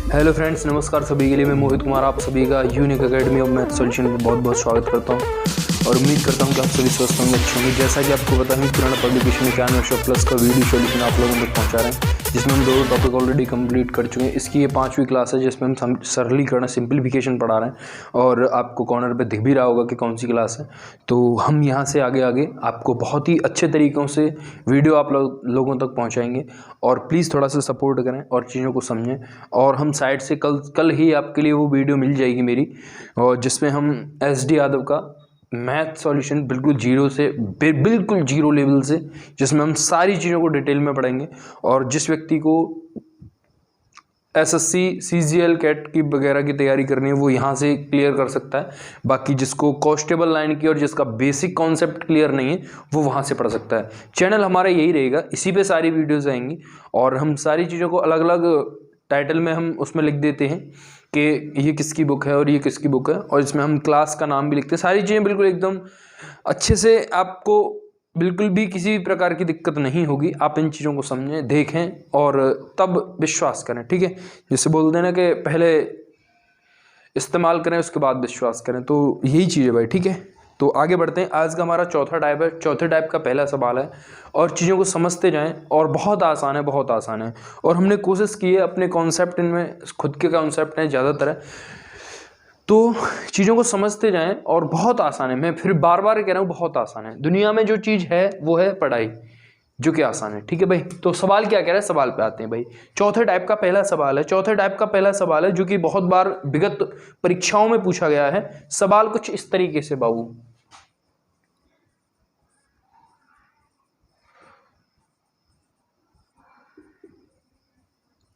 Hello friends, नमस्कार सभी के लिए। मैं मोहित कुमार आप सभी का unique academy of math solution में बहुत बहुत स्वागत करता हूं और उम्मीद करता हूं कि आप सभी स्वस्थ होंगे, अच्छे होंगे। जैसा कि आपको पता है, पुराना पब्लिकेशन में 91+ का वीडियो सॉल्यूशन आप लोगों तक पहुंचा रहे हैं, जिसमें हम 2 टॉपिक ऑलरेडी कंप्लीट कर चुके हैं। इसकी ये 5वीं क्लास है जिसमें हम सरलीकरण सिंप्लीफिकेशन पढ़ा रहे हैं और आपको कॉर्नर पे दिख भी रहा होगा कि कौन सी क्लास है। तो हम यहाँ से आगे आगे आपको बहुत ही अच्छे तरीक़ों से वीडियो आप लोगों तक पहुँचाएँगे और प्लीज़ थोड़ा सा सपोर्ट करें और चीज़ों को समझें। और हम साइड से कल ही आपके लिए वो वीडियो मिल जाएगी मेरी, और जिसमें हम SD यादव का मैथ सॉल्यूशन बिल्कुल बिल्कुल जीरो लेवल से, जिसमें हम सारी चीज़ों को डिटेल में पढ़ेंगे। और जिस व्यक्ति को SSC CGL कैट की वगैरह की तैयारी करनी है वो यहाँ से क्लियर कर सकता है। बाकी जिसको कॉन्स्टेबल लाइन की और जिसका बेसिक कॉन्सेप्ट क्लियर नहीं है वो वहाँ से पढ़ सकता है। चैनल हमारा यही रहेगा, इसी पे सारी वीडियोस आएंगी और हम सारी चीज़ों को अलग अलग टाइटल में हम उसमें लिख देते हैं कि ये किसकी बुक है और ये किसकी बुक है, और इसमें हम क्लास का नाम भी लिखते हैं। सारी चीज़ें बिल्कुल एकदम अच्छे से, आपको बिल्कुल भी किसी प्रकार की दिक्कत नहीं होगी। आप इन चीज़ों को समझें, देखें और तब विश्वास करें, ठीक है। जिससे बोलते हैं ना कि पहले इस्तेमाल करें उसके बाद विश्वास करें, तो यही चीज़ है भाई, ठीक है। तो आगे बढ़ते हैं। आज का हमारा चौथा टाइप है। चौथे टाइप का पहला सवाल है और चीज़ों को समझते जाएं, और बहुत आसान है, बहुत आसान है। और हमने कोशिश की है अपने कॉन्सेप्ट, इनमें खुद के कॉन्सेप्ट हैं ज़्यादातर है, तो चीज़ों को समझते जाएं और बहुत आसान है। मैं फिर बार बार कह रहा हूँ, बहुत आसान है। दुनिया में जो चीज़ है वो है पढ़ाई, जो कि आसान है, ठीक है भाई। तो सवाल क्या कह रहा है, सवाल पे आते हैं भाई। चौथे टाइप का पहला सवाल है। चौथे टाइप का पहला सवाल है जो कि बहुत बार विगत परीक्षाओं में पूछा गया है। सवाल कुछ इस तरीके से बाबू,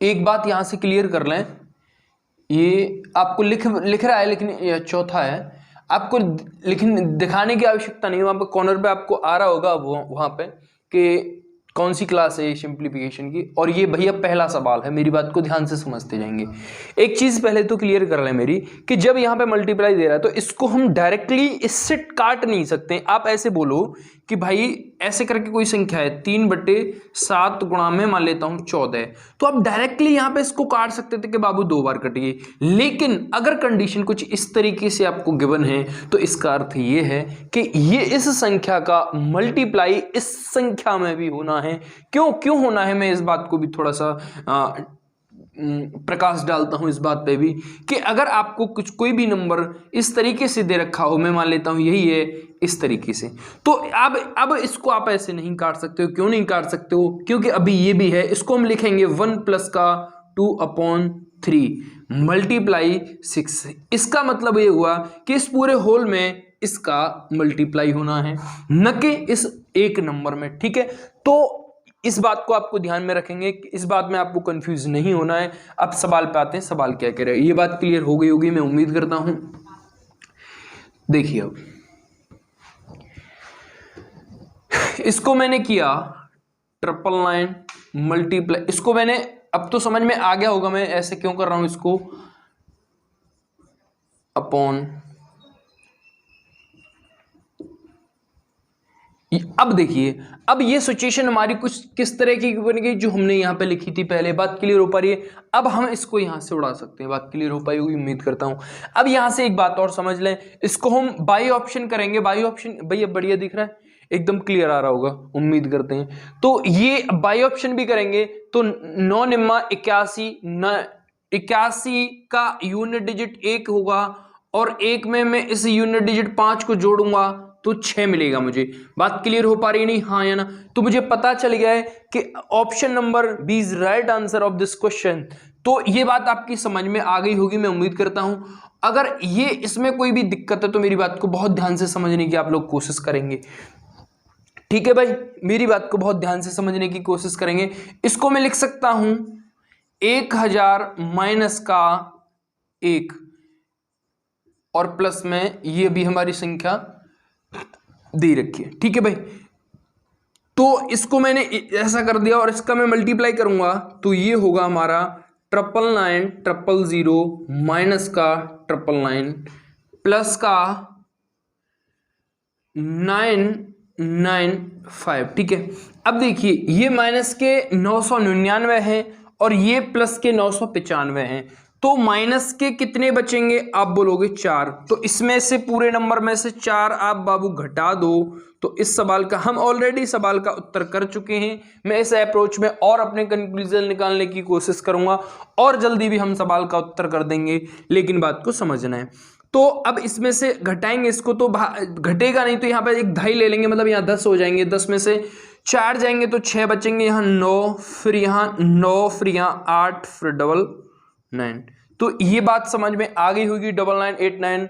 एक बात यहां से क्लियर कर लें, ये आपको लिख रहा है, लेकिन ये चौथा है, आपको दिखाने की आवश्यकता नहीं है। वहां पे कॉर्नर पे आपको आ रहा होगा वहां पे कि कौन सी क्लास है सिंप्लीफिकेशन की, और ये भैया पहला सवाल है। मेरी बात को ध्यान से समझते जाएंगे। एक चीज पहले तो क्लियर कर लें मेरी, कि जब यहाँ पे मल्टीप्लाई दे रहा है तो इसको हम डायरेक्टली इससे काट नहीं सकते। आप ऐसे बोलो कि भाई ऐसे करके कोई संख्या है 3/7 गुणा में मान लेता हूं 14, तो आप डायरेक्टली यहां पे इसको काट सकते थे कि बाबू 2 बार कटिए। लेकिन अगर कंडीशन कुछ इस तरीके से आपको गिवन है तो इसका अर्थ ये है कि ये इस संख्या का मल्टीप्लाई इस संख्या में भी होना है। क्यों होना है, मैं इस बात को भी थोड़ा सा प्रकाश डालता हूं इस बात पे भी, कि अगर आपको कोई भी नंबर इस तरीके से दे रखा हो, मैं मान लेता हूं यही है इस तरीके से, तो अब इसको आप ऐसे नहीं काट सकते हो। क्यों नहीं काट सकते हो? क्योंकि अभी ये भी है, इसको हम लिखेंगे 1 प्लस का 2/3 मल्टीप्लाई 6। इसका मतलब ये हुआ कि इस पूरे होल में इसका मल्टीप्लाई होना है, न कि इस एक नंबर में, ठीक है। तो इस बात को आपको ध्यान में रखेंगे, इस बात में आपको कंफ्यूज नहीं होना है। अब सवाल पे आते हैं, सवाल क्या कह रहे हैं, ये बात क्लियर हो गई होगी मैं उम्मीद करता हूं। देखिए, अब इसको मैंने किया 999 मल्टीप्लाई, इसको मैंने, अब तो समझ में आ गया होगा मैं ऐसे क्यों कर रहा हूं इसको, अपॉन। अब देखिए, अब ये सिचुएशन हमारी कुछ किस तरह की बन गई जो हमने यहां पे लिखी थी पहले। बात क्लियर हो पा रही है? अब हम इसको यहां से उड़ा सकते हैं। बात क्लियर हो पाई होगी उम्मीद करता हूं। अब यहां से एक बात और समझ लें, इसको हम बाई ऑप्शन करेंगे। बाई ऑप्शन भैया बढ़िया दिख रहा है, एकदम क्लियर आ रहा होगा उम्मीद करते हैं। तो ये बाई ऑप्शन भी करेंगे तो 9 निम्मा 81 का यूनिट डिजिट 1 होगा, और 1 में मैं इस यूनिट डिजिट 5 को जोड़ूंगा तो 6 मिलेगा मुझे। बात क्लियर हो पा रही है नहीं? हाँ या ना? तो मुझे पता चल गया है कि option number B is right answer of this question. तो ये बात आपकी समझ में आ गई होगी मैं उम्मीद करता हूं। अगर ये इसमें कोई भी दिक्कत है तो मेरी बात को बहुत ध्यान से समझने की आप लोग कोशिश करेंगे, ठीक है भाई। मेरी बात को बहुत ध्यान से समझने की कोशिश करेंगे। इसको मैं लिख सकता हूं 1000 माइनस का 1 और प्लस में ये भी हमारी संख्या दे रखी है, ठीक है भाई। तो इसको मैंने ऐसा कर दिया और इसका मैं मल्टीप्लाई करूंगा तो ये होगा हमारा 99900 माइनस का 999 प्लस का 995, ठीक है। अब देखिए, ये माइनस के 999 है और ये प्लस के 995 हैं, तो माइनस के कितने बचेंगे आप बोलोगे 4। तो इसमें से पूरे नंबर में से 4 आप बाबू घटा दो। तो इस सवाल का हम ऑलरेडी सवाल का उत्तर कर चुके हैं। मैं इस अप्रोच में और अपने कंक्लूजन निकालने की कोशिश करूंगा और जल्दी भी हम सवाल का उत्तर कर देंगे, लेकिन बात को समझना है। तो अब इसमें से घटाएंगे इसको, तो घटेगा नहीं, तो यहाँ पे एक ढाई ले लेंगे, मतलब यहाँ 10 हो जाएंगे। 10 में से 4 जाएंगे तो 6 बचेंगे, यहाँ 9, फिर यहाँ 9, फिर यहाँ 8, फिर 999। तो ये बात समझ में आ गई होगी। 9989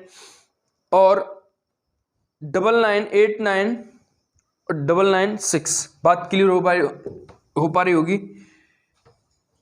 और 9989 और 996 बात क्लियर हो पा रही होगी।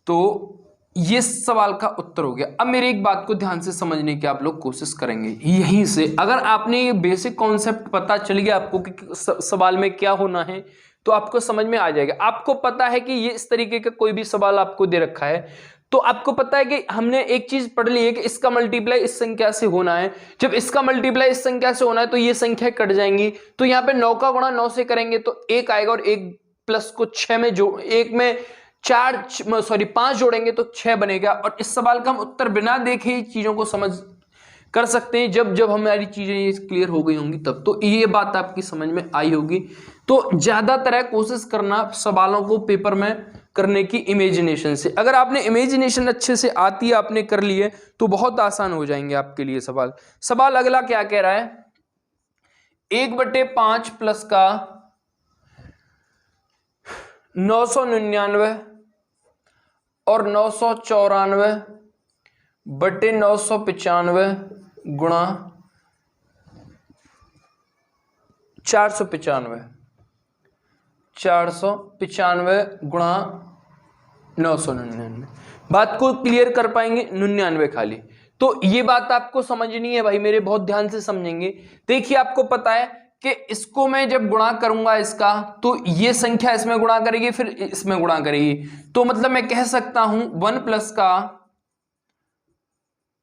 तो ये सवाल का उत्तर हो गया। अब मेरी एक बात को ध्यान से समझने की आप लोग कोशिश करेंगे। यहीं से अगर आपने ये बेसिक कॉन्सेप्ट पता चल गया आपको कि सवाल में क्या होना है, तो आपको समझ में आ जाएगा। आपको पता है कि ये इस तरीके का कोई भी सवाल आपको दे रखा है, तो आपको पता है कि हमने एक चीज पढ़ ली है कि इसका मल्टीप्लाई इस संख्या से होना है। जब इसका मल्टीप्लाई इस संख्या से होना है तो ये संख्या कट जाएंगी। तो यहाँ पे 9 का गुणा 9 से करेंगे तो 1 आएगा, और 1 प्लस को 6 में जो 1 में 5 जोड़ेंगे तो 6 बनेगा। और इस सवाल का हम उत्तर बिना देखे ही चीजों को समझ कर सकते हैं। जब जब हमारी चीजें ये क्लियर हो गई होंगी तब। तो ये बात आपकी समझ में आई होगी। तो ज्यादातर कोशिश करना सवालों को पेपर में करने की इमेजिनेशन से। अगर आपने इमेजिनेशन अच्छे से आती है, आपने कर ली है, तो बहुत आसान हो जाएंगे आपके लिए सवाल। सवाल अगला क्या कह रहा है, 1/5 प्लस का 999 और 994/995 गुणा 495 गुणा 999। बात को क्लियर कर पाएंगे? 99 खाली। तो ये बात आपको समझनी है भाई मेरे, बहुत ध्यान से समझेंगे। देखिए आपको पता है कि इसको मैं जब गुणा करूंगा इसका, तो ये संख्या इसमें गुणा करेगी, फिर इसमें गुणा करेगी। तो मतलब मैं कह सकता हूं 1 प्लस का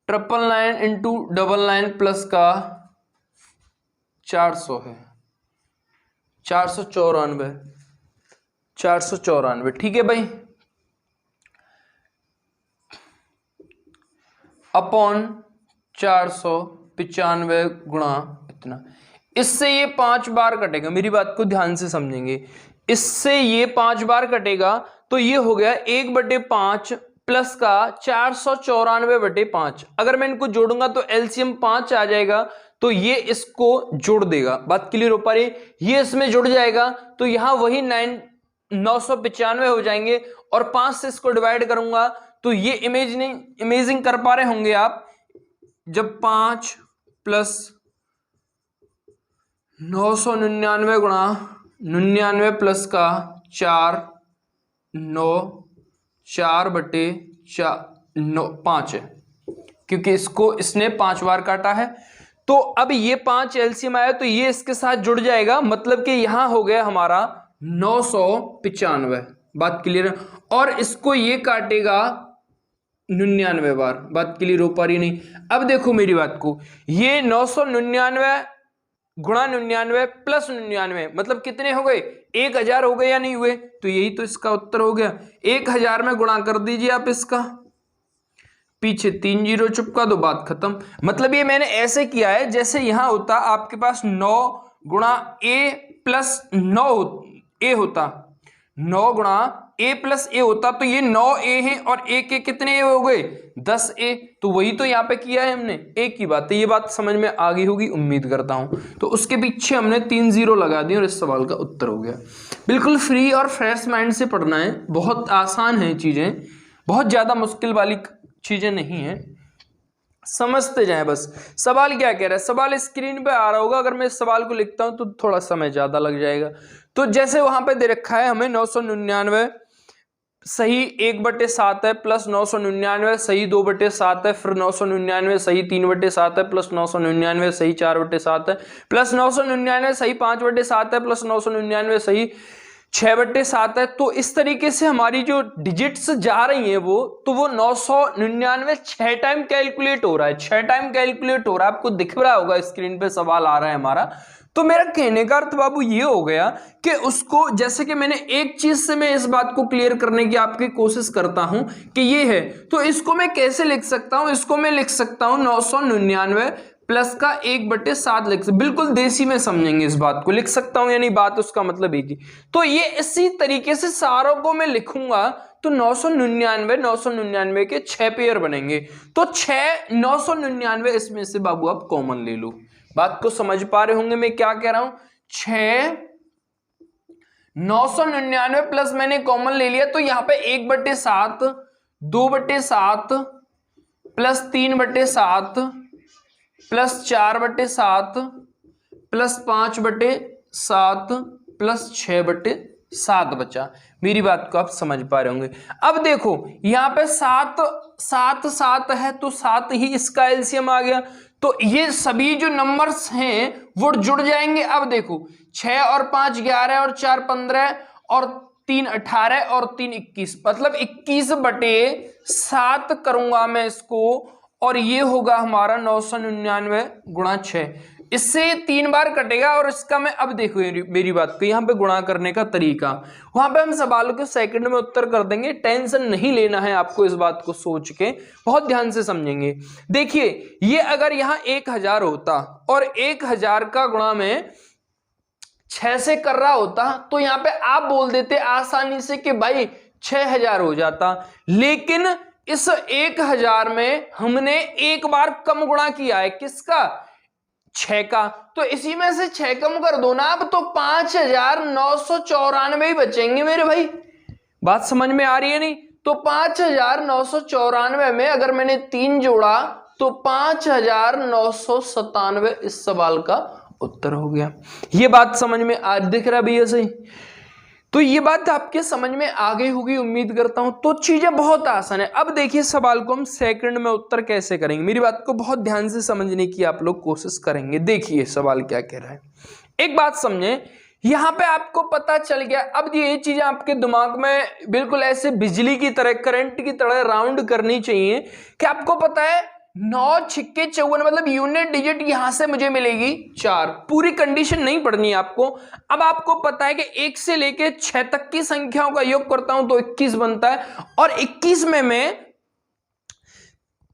999 इंटू 99 प्लस का 400 है, 494। ठीक है भाई, अपॉन 495 गुणा इतना। इससे ये 5 बार कटेगा, मेरी बात को ध्यान से समझेंगे। इससे ये 5 बार कटेगा, तो ये हो गया 1/5 प्लस का 494/5। अगर मैं इनको जोड़ूंगा तो एलसीएम 5 आ जाएगा, तो ये इसको जोड़ देगा। बात क्लियर हो पा रही है? ये इसमें जुड़ जाएगा, तो यहां वही 995 हो जाएंगे, और 5 से इसको डिवाइड करूंगा तो ये इमेजिंग कर पा रहे होंगे आप। जब 5 प्लस 999 गुणा 99 प्लस का 4 5 है, क्योंकि इसको इसने 5 बार काटा है। तो अब ये 5 एलसीएम आया, तो ये इसके साथ जुड़ जाएगा, मतलब कि यहां हो गया हमारा 995। बात क्लियर है? और इसको ये काटेगा 99 बार। बात क्लियर हो पा रही नहीं? अब देखो मेरी बात को, ये 999 गुणा 99 प्लस 99 मतलब कितने हो गए? 1000 हो गए या नहीं हुए? तो यही तो इसका उत्तर हो गया। 1000 में गुणा कर दीजिए आप इसका, पीछे 3 जीरो चुपका दो, बात खत्म। मतलब ये मैंने ऐसे किया है जैसे यहां होता आपके पास 9 गुणा ए प्लस 9 ए होता, 9 गुणा ए प्लस ए होता, तो ये 9 ए है, और ए के कितने ए हो गए? 10 ए। तो वही तो यहाँ पे किया है हमने, एक ही बात है। ये बात समझ में आ गई होगी उम्मीद करता हूं। तो उसके पीछे हमने 3 जीरो लगा दिए और इस सवाल का उत्तर हो गया। बिल्कुल फ्री और फ्रेश माइंड से पढ़ना है, बहुत आसान है चीजें, बहुत ज्यादा मुश्किल वाली चीजें नहीं है, समझते जाएं बस। सवाल क्या कह रहा है? सवाल स्क्रीन पे आ रहा होगा, अगर मैं इस सवाल को लिखता हूं तो थोड़ा समय ज्यादा लग जाएगा। तो जैसे वहां पे दे रखा है हमें 999 सही 1/7 है, प्लस 999 सही 2/7 है, फिर 999 सही 3/7 है, प्लस 999 सही 4/7 है, प्लस 999 सही 5/7 है, प्लस 999 सही 6/7 है। तो इस तरीके से हमारी जो डिजिट्स जा रही हैं वो 999 6 टाइम कैलकुलेट हो रहा है, 6 टाइम कैलकुलेट हो रहा है। आपको दिख रहा होगा स्क्रीन पे सवाल आ रहा है हमारा। तो मेरा कहने का अर्थ बाबू ये हो गया कि उसको, जैसे कि मैंने एक चीज से मैं इस बात को क्लियर करने की आपकी कोशिश करता हूं कि ये है, तो इसको मैं कैसे लिख सकता हूं, इसको मैं लिख सकता हूं 999 प्लस का 1/7 लिख सकते, बिल्कुल देसी में समझेंगे इस बात को, लिख सकता हूं यानी बात उसका मतलब एक ही। तो ये इसी तरीके से सारों को मैं लिखूंगा तो 999 के 6 पेयर बनेंगे, तो 999 इसमें से बाबू आप कॉमन ले लो। बात को समझ पा रहे होंगे मैं क्या कह रहा हूं, 999 प्लस मैंने कॉमन ले लिया, तो यहां पे 1/7, 2/7 प्लस 3/7 प्लस 4/7 प्लस 5/7 प्लस 6/7 बचा। मेरी बात को आप समझ पा रहे होंगे। अब देखो यहां पे 7 है तो 7 ही इसका एलसीएम आ गया, तो ये सभी जो नंबर्स हैं वो जुड़ जाएंगे। अब देखो 6 और 5 11 और 4 15 और 3 18 और 3 21, मतलब 21/7 करूंगा मैं इसको, और ये होगा हमारा 999 गुणा 6। इससे 3 बार कटेगा और इसका मैं, अब देखो मेरी बात को, यहां पे गुणा करने का तरीका वहां पे हम सवालों के सेकंड में उत्तर कर देंगे, टेंशन नहीं लेना है आपको, इस बात को सोच के बहुत ध्यान से समझेंगे। देखिए ये अगर यहां 1000 होता और 1000 का गुणा में 6 से कर रहा होता तो यहां पे आप बोल देते आसानी से कि भाई 6000 हो जाता, लेकिन इस 1000 में हमने एक बार कम गुणा किया है, किसका, 6 का, तो इसी में से 6 कम कर दो ना अब, तो 5994 ही बचेंगे मेरे भाई। बात समझ में आ रही है नहीं, तो 5994 में अगर मैंने 3 जोड़ा तो 5997 इस सवाल का उत्तर हो गया। ये बात समझ में आ दिख रहा भैया सही, तो ये बात आपके समझ में आ गई होगी उम्मीद करता हूं। तो चीजें बहुत आसान है। अब देखिए सवाल को हम सेकंड में उत्तर कैसे करेंगे, मेरी बात को बहुत ध्यान से समझने की आप लोग कोशिश करेंगे। देखिए सवाल क्या कह रहा है, एक बात समझे, यहां पे आपको पता चल गया। अब ये चीजें आपके दिमाग में बिल्कुल ऐसे बिजली की तरह, करंट की तरह राउंड करनी चाहिए कि आपको पता है 9 छिक्के 54, मतलब यूनिट डिजिट यहां से मुझे मिलेगी 4। पूरी कंडीशन नहीं पढ़नी है आपको। अब आपको पता है कि 1 से लेके 6 तक की संख्याओं का योग करता हूं तो 21 बनता है, और 21 में मैं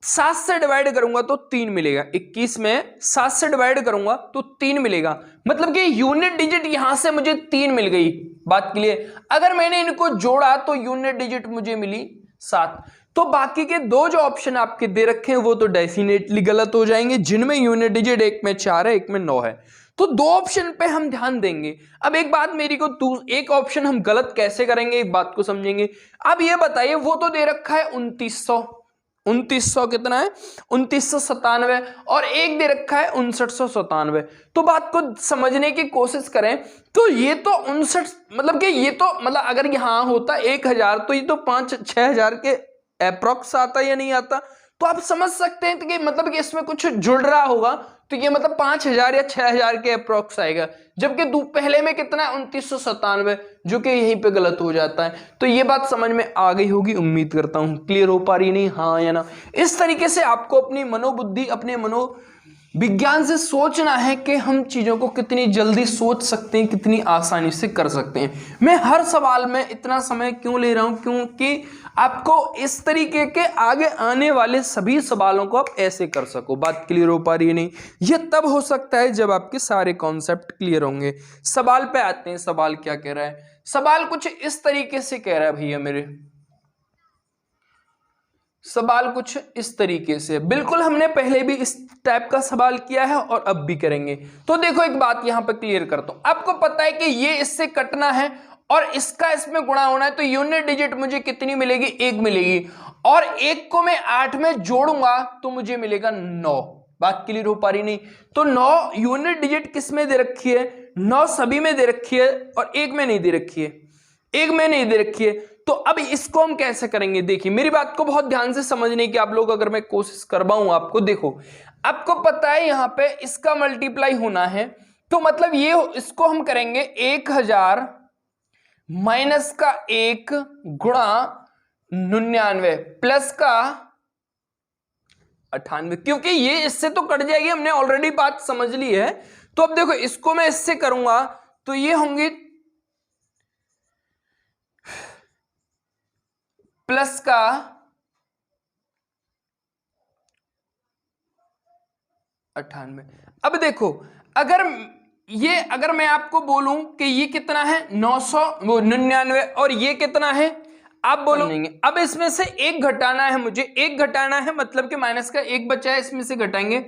7 से डिवाइड करूंगा तो 3 मिलेगा। 21 में 7 से डिवाइड करूंगा तो 3 मिलेगा, मतलब कि यूनिट डिजिट यहां से मुझे 3 मिल गई। बात क्लियर। अगर मैंने इनको जोड़ा तो यूनिट डिजिट मुझे मिली 7। तो बाकी के 2 जो ऑप्शन आपके दे रखे हैं वो तो डेफिनेटली गलत हो जाएंगे, जिनमें यूनिट डिजिट एक में 4 है, एक में 9 है। तो 2 ऑप्शन पे हम ध्यान देंगे। अब एक बात मेरी को, एक ऑप्शन हम गलत कैसे करेंगे एक बात को समझेंगे। अब ये बताइए, वो तो दे रखा है 2900 कितना है, 2997, और एक दे रखा है 5997। तो बात को समझने की कोशिश करें तो ये तो 59, मतलब कि ये तो, मतलब अगर यहां होता 1000 तो ये तो 5-6000 के अप्रोक्स आता या नहीं आता। तो आप समझ सकते हैं कि मतलब कि इसमें कुछ जुड़ रहा होगा, तो ये मतलब 5000 या 6000 के अप्रोक्स आएगा, जबकि पहले में कितना है 2997, जो कि यहीं पे गलत हो जाता है। तो ये बात समझ में आ गई होगी उम्मीद करता हूं। क्लियर हो पा रही नहीं, हाँ या ना। इस तरीके से आपको अपनी मनोबुद्धि, अपने विज्ञान से सोचना है कि हम चीजों को कितनी जल्दी सोच सकते हैं, कितनी आसानी से कर सकते हैं। मैं हर सवाल में इतना समय क्यों ले रहा हूं, क्योंकि आपको इस तरीके के आगे आने वाले सभी सवालों को आप ऐसे कर सको। बात क्लियर हो पा रही है नहीं, ये तब हो सकता है जब आपके सारे कॉन्सेप्ट क्लियर होंगे। सवाल पे आते हैं, सवाल क्या कह रहा है। सवाल कुछ इस तरीके से कह रहा है भैया मेरे, सवाल कुछ इस तरीके से, बिल्कुल हमने पहले भी इस टाइप का सवाल किया है और अब भी करेंगे। तो देखो एक बात यहां पर क्लियर करता हूं, आपको पता है कि ये इससे कटना है और इसका इसमें गुणा होना है, तो यूनिट डिजिट मुझे कितनी मिलेगी, 1 मिलेगी, और 1 को मैं 8 में जोड़ूंगा तो मुझे मिलेगा 9। बात क्लियर हो पा रही नहीं, तो 9 यूनिट डिजिट किस में दे रखी है, 9 सभी में दे रखी है, और 1 में नहीं दे रखी है, 1 में नहीं दे रखी है। तो अब इसको हम कैसे करेंगे, देखिए मेरी बात को बहुत ध्यान से समझने की आप लोग, अगर मैं कोशिश करवाऊं आपको, देखो आपको पता है यहां पे इसका मल्टीप्लाई होना है, तो मतलब ये इसको हम करेंगे 1000 माइनस का 1 गुणा 99 प्लस का 98, क्योंकि ये इससे तो कट जाएगी, हमने ऑलरेडी बात समझ ली है। तो अब देखो इसको मैं इससे करूंगा तो ये होंगे प्लस का 98। अब देखो अगर मैं आपको बोलूं कि ये कितना है 999 और ये कितना है, आप बोलेंगे अब इसमें से एक घटाना है, मुझे एक घटाना है, मतलब कि माइनस का एक बचा है, इसमें से घटाएंगे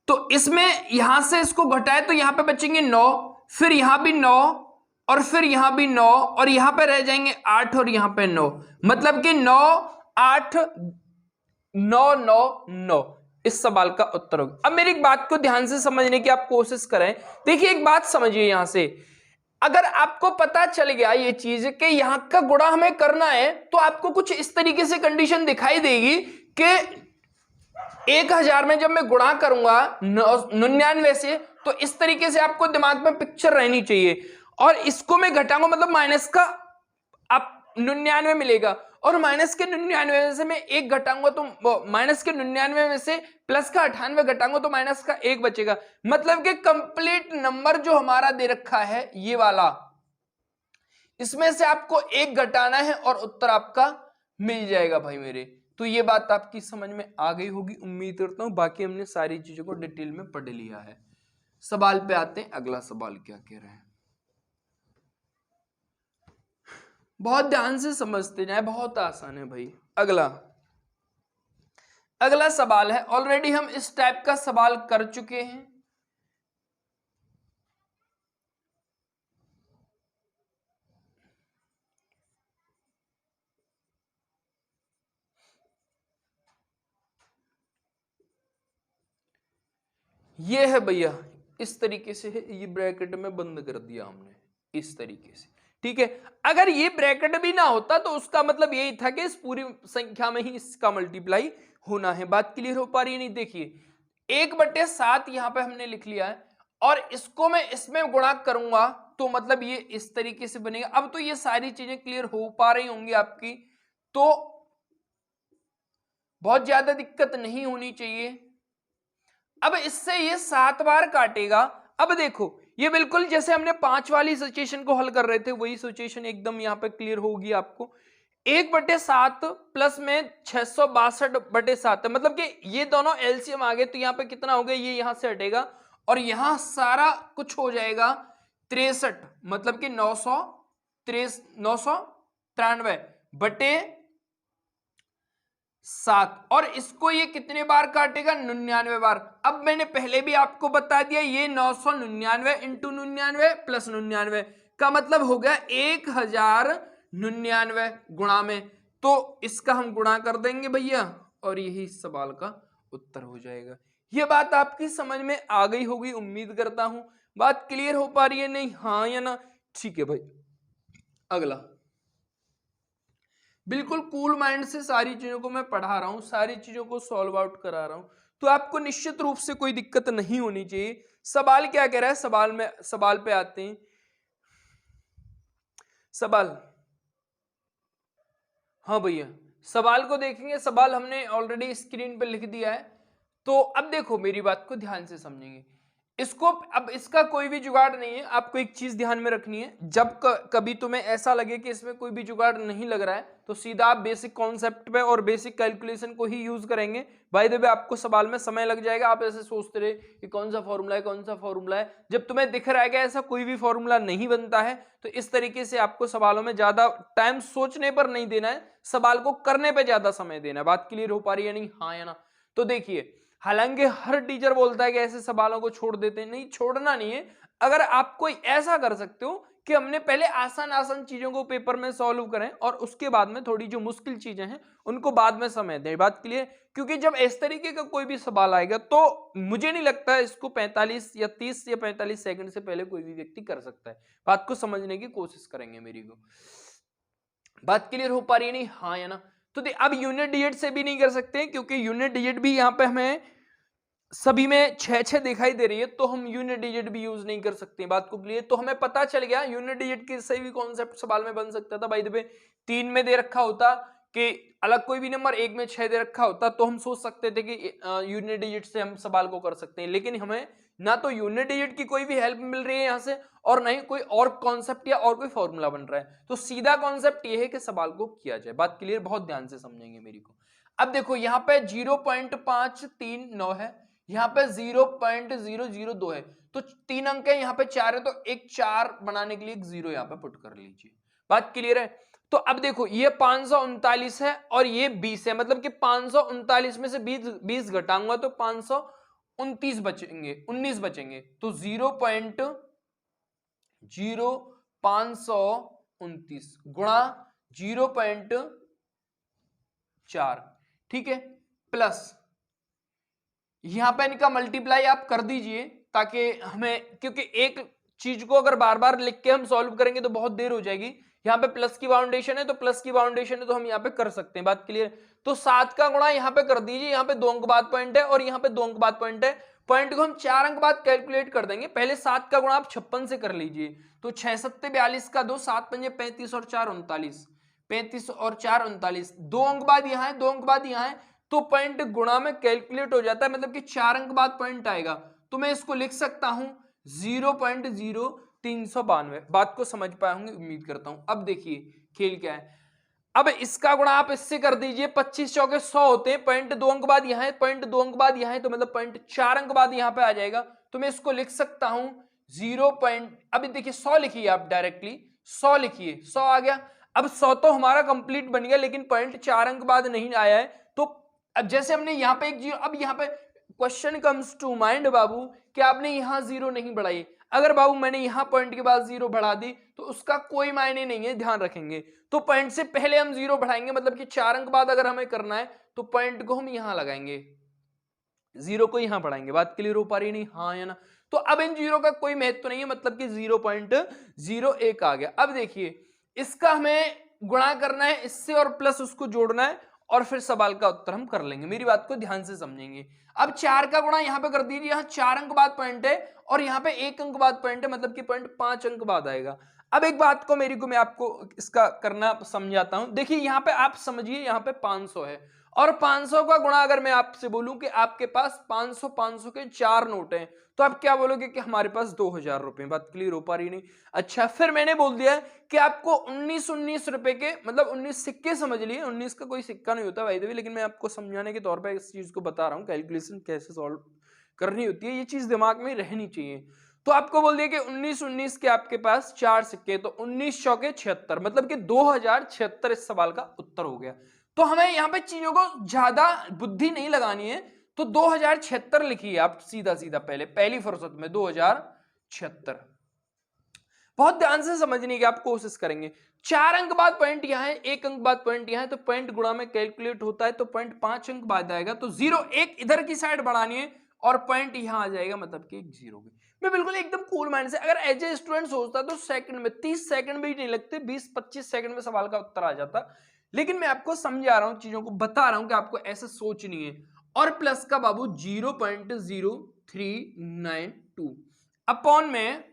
तो इसमें यहां से इसको घटाए तो यहां पे बचेंगे 9, फिर यहां भी 9 और फिर यहां भी 9 और यहां पे रह जाएंगे 8 और यहां पे 9, मतलब कि 9 8 9 9 9 इस सवाल का उत्तर होगा। अब मेरी एक बात को ध्यान से समझने की आप कोशिश करें। देखिए एक बात समझिए, यहां से अगर आपको पता चल गया ये चीज कि यहां का गुणा हमें करना है तो आपको कुछ इस तरीके से कंडीशन दिखाई देगी कि 1000 में जब मैं गुणा करूंगा 99 से तो इस तरीके से आपको दिमाग में पिक्चर रहनी चाहिए, और इसको मैं घटाऊंगा मतलब माइनस का आप 99 मिलेगा, और माइनस के 99 से मैं एक घटाऊंगा तो माइनस के 99 में से प्लस का 98 घटाऊंगा तो माइनस का एक बचेगा, मतलब कि कंप्लीट नंबर जो हमारा दे रखा है ये वाला, इसमें से आपको एक घटाना है और उत्तर आपका मिल जाएगा भाई मेरे। तो ये बात आपकी समझ में आ गई होगी उम्मीद करता हूं। बाकी हमने सारी चीजों को डिटेल में पढ़ लिया है। सवाल पे आते हैं, अगला सवाल क्या कह रहे हैं, बहुत ध्यान से समझते जाए, बहुत आसान है भाई। अगला सवाल है, ऑलरेडी हम इस टाइप का सवाल कर चुके हैं। ये है भैया, इस तरीके से है, ये ब्रैकेट में बंद कर दिया हमने इस तरीके से, ठीक है। अगर ये ब्रैकेट भी ना होता तो उसका मतलब यही था कि इस पूरी संख्या में ही इसका मल्टीप्लाई होना है। बात क्लियर हो पा रही है नहीं? देखिए 1/7 यहां पे हमने लिख लिया है और इसको मैं इसमें गुणा करूंगा तो मतलब ये इस तरीके से बनेगा। अब तो ये सारी चीजें क्लियर हो पा रही होंगी आपकी, तो बहुत ज्यादा दिक्कत नहीं होनी चाहिए। अब इससे ये 7 बार काटेगा। अब देखो ये बिल्कुल जैसे हमने 5 वाली सिचुएशन को हल कर रहे थे वही सिचुएशन एकदम यहां पे क्लियर होगी आपको। 1/7 प्लस में 662/7 है, मतलब कि ये दोनों एलसीएम आ गए तो यहाँ पे कितना हो गया, ये यहां से हटेगा और यहां सारा कुछ हो जाएगा 63, मतलब कि 993/7 और इसको ये कितने बार काटेगा, 99 बार। अब मैंने पहले भी आपको बता दिया ये 999 इंटू 99 प्लस 99 का मतलब हो गया 1099 गुणा में, तो इसका हम गुणा कर देंगे भैया और यही सवाल का उत्तर हो जाएगा। ये बात आपकी समझ में आ गई होगी उम्मीद करता हूं। बात क्लियर हो पा रही है नहीं, हाँ या ना? ठीक है भाई। अगला बिल्कुल कूल माइंड से सारी चीजों को मैं पढ़ा रहा हूं, सारी चीजों को सॉल्व आउट करा रहा हूं, तो आपको निश्चित रूप से कोई दिक्कत नहीं होनी चाहिए। सवाल क्या कह रहा है, सवाल पे आते हैं। सवाल, हाँ भैया सवाल को देखेंगे। सवाल हमने ऑलरेडी स्क्रीन पे लिख दिया है। तो अब देखो मेरी बात को ध्यान से समझेंगे इसको। अब इसका कोई भी जुगाड़ नहीं है। आपको एक चीज ध्यान में रखनी है, जब कभी तुम्हें ऐसा लगे कि इसमें कोई भी जुगाड़ नहीं लग रहा है तो सीधा आप बेसिक कॉन्सेप्ट पे और बेसिक कैलकुलेशन को ही यूज करेंगे। बाय द वे आपको सवाल में समय लग जाएगा, आप ऐसे सोचते रहे कि कौन सा फॉर्मूला है, कौन सा फॉर्मूला है। जब तुम्हें दिख रहा है कि ऐसा कोई भी फॉर्मूला नहीं बनता है तो इस तरीके से आपको सवालों में ज्यादा टाइम सोचने पर नहीं देना है, सवाल को करने पर ज्यादा समय देना है। बात क्लियर हो पा रही है नहीं, हाँ या ना? तो देखिए, हालांकि हर टीचर बोलता है कि ऐसे सवालों को छोड़ देते हैं, नहीं छोड़ना नहीं है। अगर आप कोई ऐसा कर सकते हो कि हमने पहले आसान चीजों को पेपर में सॉल्व करें और उसके बाद में थोड़ी जो मुश्किल चीजें हैं उनको बाद में समय दें। बात क्लियर? क्योंकि जब इस तरीके का कोई भी सवाल आएगा तो मुझे नहीं लगता इसको 45 या 30 या 45 सेकंड से पहले कोई भी व्यक्ति कर सकता है। बात को समझने की कोशिश करेंगे मेरी को। बात क्लियर हो पा रही है नहीं, हाँ या ना? तो अब यूनिट डिजिट से भी नहीं कर सकते क्योंकि यूनिट डिजिट भी यहाँ पे हमें सभी में 6 दिखाई दे रही है, तो हम यूनिट डिजिट भी यूज नहीं कर सकते। बात को क्लियर? तो हमें पता चल गया यूनिट डिजिट के से भी कॉन्सेप्ट सवाल में बन सकता था। बाय द वे 3 में दे रखा होता कि अलग कोई भी नंबर, 1 में 6 दे रखा होता तो हम सोच सकते थे कि यूनिट डिजिट से हम सवाल को कर सकते हैं, लेकिन हमें ना तो यूनिट डिजिट की कोई भी हेल्प मिल रही है यहां से और ना ही कोई और कॉन्सेप्ट या और कोई फॉर्मूला बन रहा है। तो सीधा कॉन्सेप्ट ये है कि सवाल को किया जाए। बात क्लियर? बहुत ध्यान से समझेंगे मेरी को। अब देखो यहाँ पे 0.539 है, यहाँ पे 0.002 है, तो 3 अंक है, यहाँ पे 4 है, तो एक 4 बनाने के लिए एक 0 यहाँ पे पुट कर लीजिए। बात क्लियर है? तो अब देखो ये 539 है और ये 20 है, मतलब कि 539 में से 20 घटाऊंगा तो 529 बचेंगे, 19 बचेंगे, तो 0.0529 गुणा 0.4, ठीक है, प्लस यहां पे इनका मल्टीप्लाई आप कर दीजिए ताकि हमें, क्योंकि एक चीज को अगर बार बार लिख के हम सॉल्व करेंगे तो बहुत देर हो जाएगी। यहाँ पे प्लस की बाउंडेशन है तो प्लस की बाउंडेशन है तो हम यहाँ पे कर सकते हैं। बात क्लियर? तो 7 का गुणा यहाँ पे कर दीजिए, यहाँ पे 2 अंक बाद पॉइंट है और यहाँ पे 2 अंक बाद पॉइंट है, पॉइंट को हम 4 अंक बाद कैलकुलेट कर देंगे। पहले 7 का गुणा आप 56 से कर लीजिए, तो 6 7 42 का 2, 7 पंजे 35 और 4 39, 35 और 4 39, 2 अंक बाद यहाँ है, 2 अंक बाद यहाँ है, तो पॉइंट गुणा में कैलकुलेट हो जाता है, मतलब कि 4 अंक बाद पॉइंट आएगा, तो मैं इसको लिख सकता हूं 0.0392। बात को समझ पाए होंगे उम्मीद करता हूं। अब देखिए खेल क्या है, अब इसका गुणा आप इससे कर दीजिए, 25 चौके 100 होते हैं, पॉइंट 2 अंक बाद यहाँ है, पॉइंट 2 अंक बाद यहाँ है, तो मतलब पॉइंट 4 अंक बाद यहाँ पे आ जाएगा, तो मैं इसको लिख सकता हूं 0. अभी देखिए 100 लिखिए आप डायरेक्टली, 100 लिखिए, 100 आ गया। अब 100 तो हमारा कंप्लीट बन गया, लेकिन पॉइंट 4 अंक बाद नहीं आया है, तो अब जैसे हमने यहाँ पे एक 0, अब यहाँ पे क्वेश्चन कम्स टू माइंड बाबू कि आपने यहाँ 0 नहीं बढ़ाई। अगर बाबू मैंने यहाँ पॉइंट के बाद 0 बढ़ा दी तो उसका कोई मायने नहीं है, ध्यान रखेंगे। तो पॉइंट से पहले हम 0 बढ़ाएंगे, मतलब कि 4 अंक बाद अगर हमें करना है तो पॉइंट को हम यहाँ लगाएंगे, 0 को यहाँ बढ़ाएंगे। बात क्लियर हो पा रही नहीं? हाँ या ना? तो अब इन 0 का कोई महत्व नहीं है, मतलब कि 0.01 आ गया। अब देखिए इसका हमें गुणा करना है इससे और प्लस उसको जोड़ना है और फिर सवाल का उत्तर हम कर लेंगे। मेरी बात को ध्यान से समझेंगे। अब 4 का गुणा यहां पे कर दीजिए, यहां 4 अंक बाद पॉइंट है और यहां पे 1 अंक बाद पॉइंट है, मतलब कि पॉइंट 5 अंक बाद आएगा। अब एक बात को मैं आपको इसका करना समझाता हूं। देखिए यहां पे आप समझिए, यहां पे 500 है और 500 का गुणा अगर मैं आपसे बोलूं कि आपके पास 500 के 4 नोट हैं, तो आप क्या बोलोगे कि हमारे पास 2000 रुपए। बात क्लियर हो पा रही नहीं? अच्छा, फिर मैंने बोल दिया कि आपको 19 रुपए के, मतलब 19 सिक्के समझ लिए, 19 का कोई सिक्का नहीं होता भाई देवी, लेकिन मैं आपको समझाने के तौर पर इस चीज को बता रहा हूँ, कैलकुलेशन कैसे सॉल्व करनी होती है, ये चीज दिमाग में रहनी चाहिए। तो आपको बोल दिया कि 19 के आपके पास 4 सिक्के, तो 19 चौके 76, मतलब कि 2076 इस सवाल का उत्तर हो गया। तो हमें यहाँ पे चीजों को ज्यादा बुद्धि नहीं लगानी है, तो 2076 लिखिए आप सीधा सीधा, पहली फुर्सत में 2076। बहुत ध्यान से समझने की आप कोशिश करेंगे। 4 अंक बाद पॉइंट यहाँ है, 1 अंक बाद पॉइंट यहाँ है, तो पॉइंट गुणा में कैलकुलेट होता है, तो पॉइंट 5 अंक बाद आएगा, तो 0 1 इधर की साइड बढ़ानी है और पॉइंट यहाँ आ जाएगा, मतलब कि एक 0। मैं बिल्कुल एकदम कूल माइंड से, अगर एज ए स्टूडेंट सोचता तो सेकंड में 30 सेकंड भी नहीं लगते, 20-25 सेकंड में सवाल का उत्तर आ जाता, लेकिन मैं आपको समझा रहा हूं, चीजों को बता रहा हूं कि आपको ऐसे सोचनी है। और प्लस का बाबू 0.0392 अपॉन में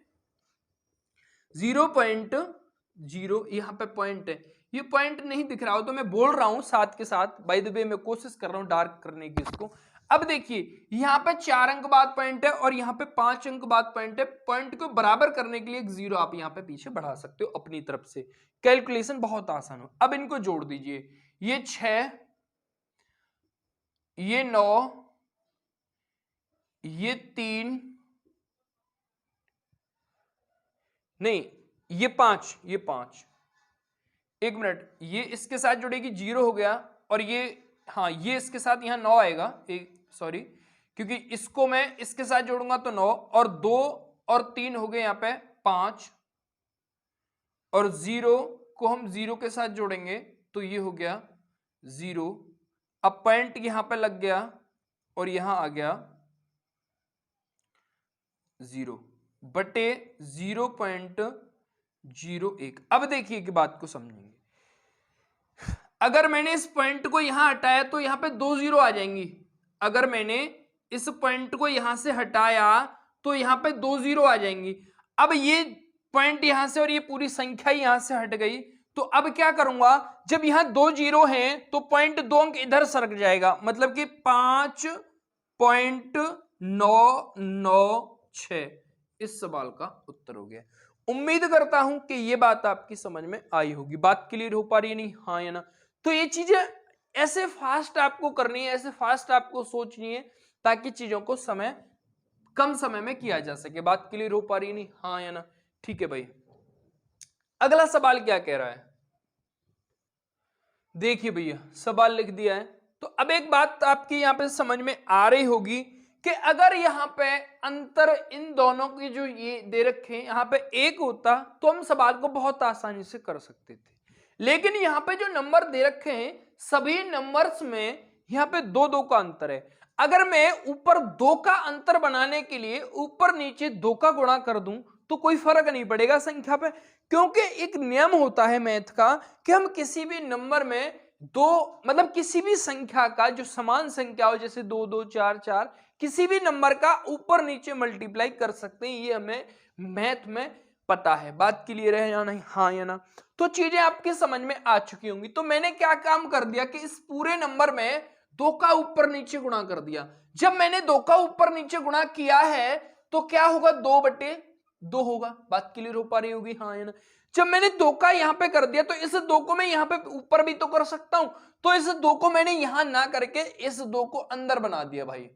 0.0, यहां पे पॉइंट है, ये पॉइंट नहीं दिख रहा हो तो मैं बोल रहा हूं साथ के साथ, बाय द वे मैं कोशिश कर रहा हूं डार्क करने की इसको। अब देखिए यहां पे 4 अंक बाद पॉइंट है और यहां पे 5 अंक बाद पॉइंट है, पॉइंट को बराबर करने के लिए एक 0 आप यहां पे पीछे बढ़ा सकते हो अपनी तरफ से, कैलकुलेशन बहुत आसान हो। अब इनको जोड़ दीजिए, ये 6, ये 9, ये 3, नहीं ये 5, ये 5, एक मिनट, ये इसके साथ जुड़ेगी 0 हो गया, और ये, हाँ ये इसके साथ यहाँ 9 आएगा, एक सॉरी, क्योंकि इसको मैं इसके साथ जोड़ूंगा तो 9, और 2 और 3 हो गए यहाँ पे 5, और 0 को हम 0 के साथ जोड़ेंगे तो ये हो गया 0। अब पॉइंट यहां पे लग गया और यहां आ गया 0 बटे 0.01। अब देखिए कि बात को समझेंगे, अगर मैंने इस पॉइंट को यहां हटाया तो यहां पे 2 0 आ जाएंगी, अगर मैंने इस पॉइंट को यहां से हटाया तो यहां पे 2 0 आ जाएंगी। अब ये पॉइंट यहां से और ये पूरी संख्या यहां से हट गई, तो अब क्या करूंगा, जब यहां 2 0 हैं तो पॉइंट 2 अंक इधर सरक जाएगा, मतलब कि 5.99 6 इस सवाल का उत्तर हो गया। उम्मीद करता हूं कि ये बात आपकी समझ में आई होगी। बात क्लियर हो पा रही है नहीं, हाँ या ना? तो ये चीजें ऐसे फास्ट आपको करनी है, ऐसे फास्ट आपको सोचनी है ताकि चीजों को कम समय में किया जा सके। बात क्लियर हो पा रही है नहीं, हाँ या ना? ठीक है भाई, अगला सवाल क्या कह रहा है देखिए भैया, सवाल लिख दिया है। तो अब एक बात आपकी यहां पे समझ में आ रही होगी कि अगर यहां पे अंतर इन दोनों की जो ये दे रखे हैं यहां पे 1 होता तो हम सवाल को बहुत आसानी से कर सकते थे, लेकिन यहां पे जो नंबर दे रखे हैं सभी नंबर्स में यहां पे 2-2 का अंतर है। अगर मैं ऊपर 2 का अंतर बनाने के लिए ऊपर नीचे 2 का गुणा कर दूं तो कोई फर्क नहीं पड़ेगा संख्या पे, क्योंकि एक नियम होता है मैथ का कि हम किसी भी नंबर में मतलब किसी भी संख्या का जो समान संख्या हो, जैसे 2 2 4 4, किसी भी नंबर का ऊपर नीचे मल्टीप्लाई कर सकते हैं। ये हमें मैथ में पता है। बात क्लियर है या नहीं, हाँ या ना? तो चीजें आपके समझ में आ चुकी होंगी। तो मैंने क्या काम कर दिया कि इस पूरे नंबर में 2 का ऊपर नीचे गुणा कर दिया। जब मैंने 2 का ऊपर नीचे गुणा किया है तो क्या होगा, 2/2 होगा। बात क्लियर हो पा रही होगी, हाँ या ना? जब मैंने 2 का यहां पे कर दिया तो इस 2 को मैं यहां पे ऊपर भी तो कर सकता हूं, तो इस 2 को मैंने यहां ना करके इस 2 को अंदर बना दिया भाई।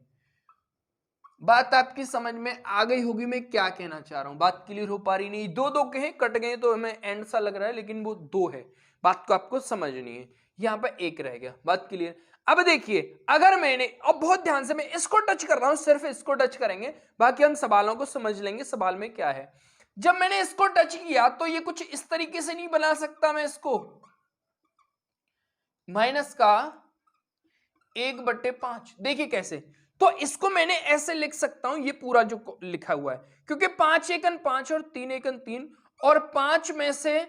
बात आपकी समझ में आ गई होगी मैं क्या कहना चाह रहा हूं। बात क्लियर हो पा रही नहीं, 2-2 कहे कट गए तो हमें एंड सा लग रहा है, लेकिन वो 2 है। बात को आपको समझनी है। यहां पर 1 रह गया। बात क्लियर? अब देखिए, अगर मैंने, अब बहुत ध्यान से मैं इसको टच कर रहा हूं, सिर्फ इसको टच करेंगे, बाकी हम सवालों को समझ लेंगे सवाल में क्या है। जब मैंने इसको टच किया तो ये कुछ इस तरीके से नहीं बना सकता मैं इसको, माइनस का 1/5। देखिए कैसे, तो इसको मैंने ऐसे लिख सकता हूं, ये पूरा जो लिखा हुआ है, क्योंकि 5 एकन 5 और 3 एकन 3, और 5 में से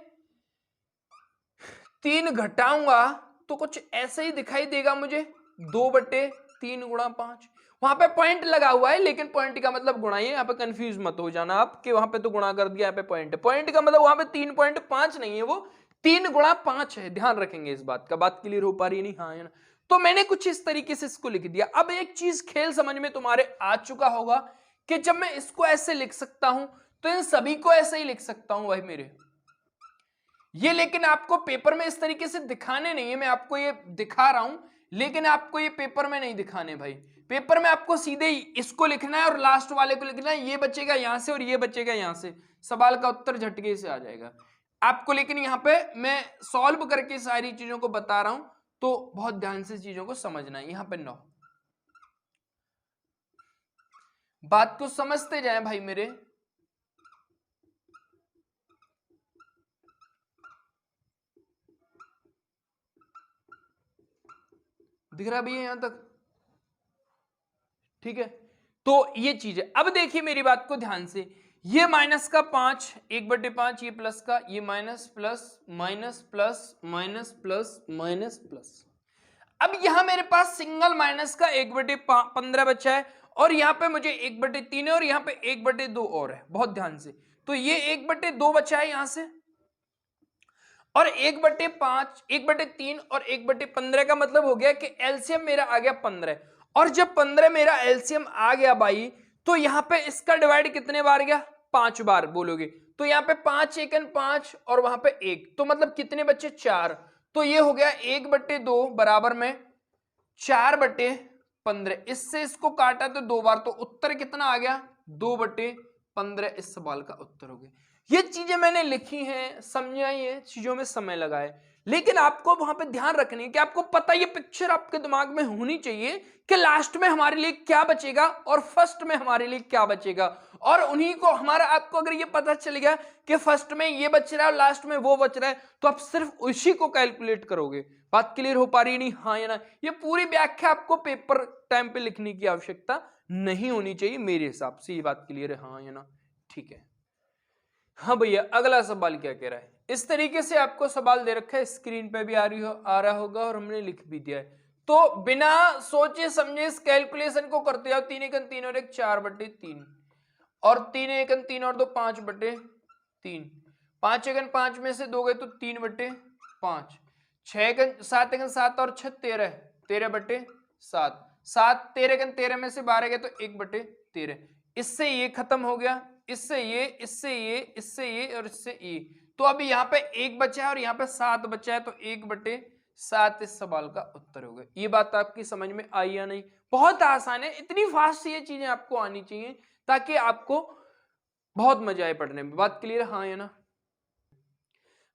3 घटाऊंगा तो कुछ ऐसे ही दिखाई देगा मुझे, 2/3 गुणा 5। वहां पे पॉइंट लगा हुआ है, लेकिन पॉइंट का मतलब गुणा ही है। यहाँ पे कंफ्यूज मत हो जाना आप कि वहां पे तो गुणा कर दिया, यहाँ पे पॉइंट का मतलब वहां पे 3.5 नहीं है, वो 3 गुणा 5 है। ध्यान रखेंगे इस बात का। बात क्लियर हो पा रही है नहीं, हाँ है ना? तो मैंने कुछ इस तरीके से इसको लिख दिया। अब एक चीज खेल समझ में तुम्हारे आ चुका होगा कि जब मैं इसको ऐसे लिख सकता हूं तो इन सभी को ऐसे ही लिख सकता हूं भाई मेरे ये, लेकिन आपको पेपर में इस तरीके से दिखाने नहीं है। मैं आपको ये दिखा रहा हूं, लेकिन आपको ये पेपर में नहीं दिखाने भाई। पेपर में आपको सीधे इसको लिखना है और लास्ट वाले को लिखना है। ये बचेगा यहां से और ये बचेगा यहां से, सवाल का उत्तर झटके से आ जाएगा आपको। लेकिन यहां पे मैं सॉल्व करके सारी चीजों को बता रहा हूं, तो बहुत ध्यान से चीजों को समझना है। यहां पे 9, बात को समझते जाए भाई मेरे। दिख रहा भैया यहां तक? ठीक है, तो ये चीज है। अब देखिए मेरी बात को ध्यान से, ये माइनस का 5 1/5, ये प्लस का, ये minus plus minus plus minus plus minus plus. अब यहां मेरे पास सिंगल माइनस का 1/15 बचा है, और यहां पे मुझे 1/3 है, और यहां पे 1/2 और है। बहुत ध्यान से, तो ये 1/2 बचा है यहां से, और 1/5 1/3 और 1/15 का मतलब हो गया कि एलसीएम मेरा आ गया 15। और जब 15 मेरा एलसीएम आ गया भाई, तो यहां पे इसका डिवाइड कितने बार गया, 5 बार बोलोगे। तो यहां पे 5 एकन 5 और वहां पे 1, तो मतलब कितने बच्चे, 4। तो ये हो गया 1/2 बराबर में 4/15। इससे इसको काटा तो 2 बार, तो उत्तर कितना आ गया, 2/15 इस सवाल का उत्तर हो गया। ये चीजें मैंने लिखी हैं, समझाई है, चीजों में समय लगाए, लेकिन आपको वहां पे ध्यान रखनी है कि आपको पता, ये पिक्चर आपके दिमाग में होनी चाहिए कि लास्ट में हमारे लिए क्या बचेगा और फर्स्ट में हमारे लिए क्या बचेगा। और उन्हीं को हमारा, आपको अगर ये पता चल गया कि फर्स्ट में ये बच रहा है और लास्ट में वो बच रहा है, तो आप सिर्फ उसी को कैलकुलेट करोगे। बात क्लियर हो पा रही नहीं, हाँ या ना? ये पूरी व्याख्या आपको पेपर टाइम पे लिखने की आवश्यकता नहीं होनी चाहिए मेरे हिसाब से। ये बात क्लियर है, हाँ या ना? ठीक है। हाँ भैया, अगला सवाल क्या कह रहा है, इस तरीके से आपको सवाल दे रखा है, स्क्रीन पे भी आ रहा होगा और हमने लिख भी दिया है। तो बिना सोचे समझे इस कैलकुलेशन को करते जाओ। 3 एकन 3 और 1 4/3, और 3 एकन 3 और 2 5/3, 5 एकन 5 में से 2 गए तो 3/5, 6 एकन 7 एकन 7 और 6 13, 13/7, 7 13 एकन 13 में से 12 गए तो 1/13। इससे ये खत्म हो गया, इससे ये, इससे ये, इससे ये और इससे ये। तो अभी यहाँ पे 1 बचा है और यहाँ पे 7 बचा है, तो 1/7 इस सवाल का उत्तर होगा। ये बात आपकी समझ में आई या नहीं? बहुत आसान है, इतनी फास्ट ये चीजें आपको आनी चाहिए ताकि आपको बहुत मजा आए पढ़ने में। बात क्लियर? हाँ या ना?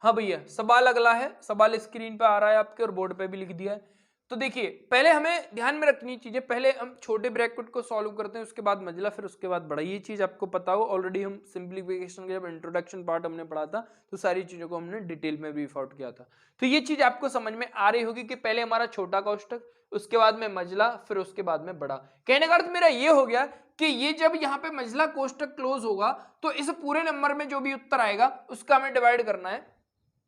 हाँ भैया, सवाल अगला है, सवाल स्क्रीन पे आ रहा है आपके और बोर्ड पे भी लिख दिया है। तो देखिए, पहले हमें ध्यान में रखनी चीजें, पहले हम छोटे ब्रैकेट को सॉल्व करते हैं, उसके बाद मजला, फिर उसके बाद बड़ा। ये चीज आपको पता हो, ऑलरेडी हम सिंप्लीफिकेशन का जब इंट्रोडक्शन पार्ट हमने पढ़ा था तो सारी चीजों को हमने डिटेल में ब्रीफ आउट किया था। तो ये चीज आपको समझ में आ रही होगी कि पहले हमारा छोटा कोष्टक, उसके बाद में मजला, फिर उसके बाद में बड़ा। कहने का अर्थ मेरा ये हो गया कि ये जब यहाँ पे मजला कोष्टक क्लोज होगा तो इस पूरे नंबर में जो भी उत्तर आएगा उसका हमें डिवाइड करना है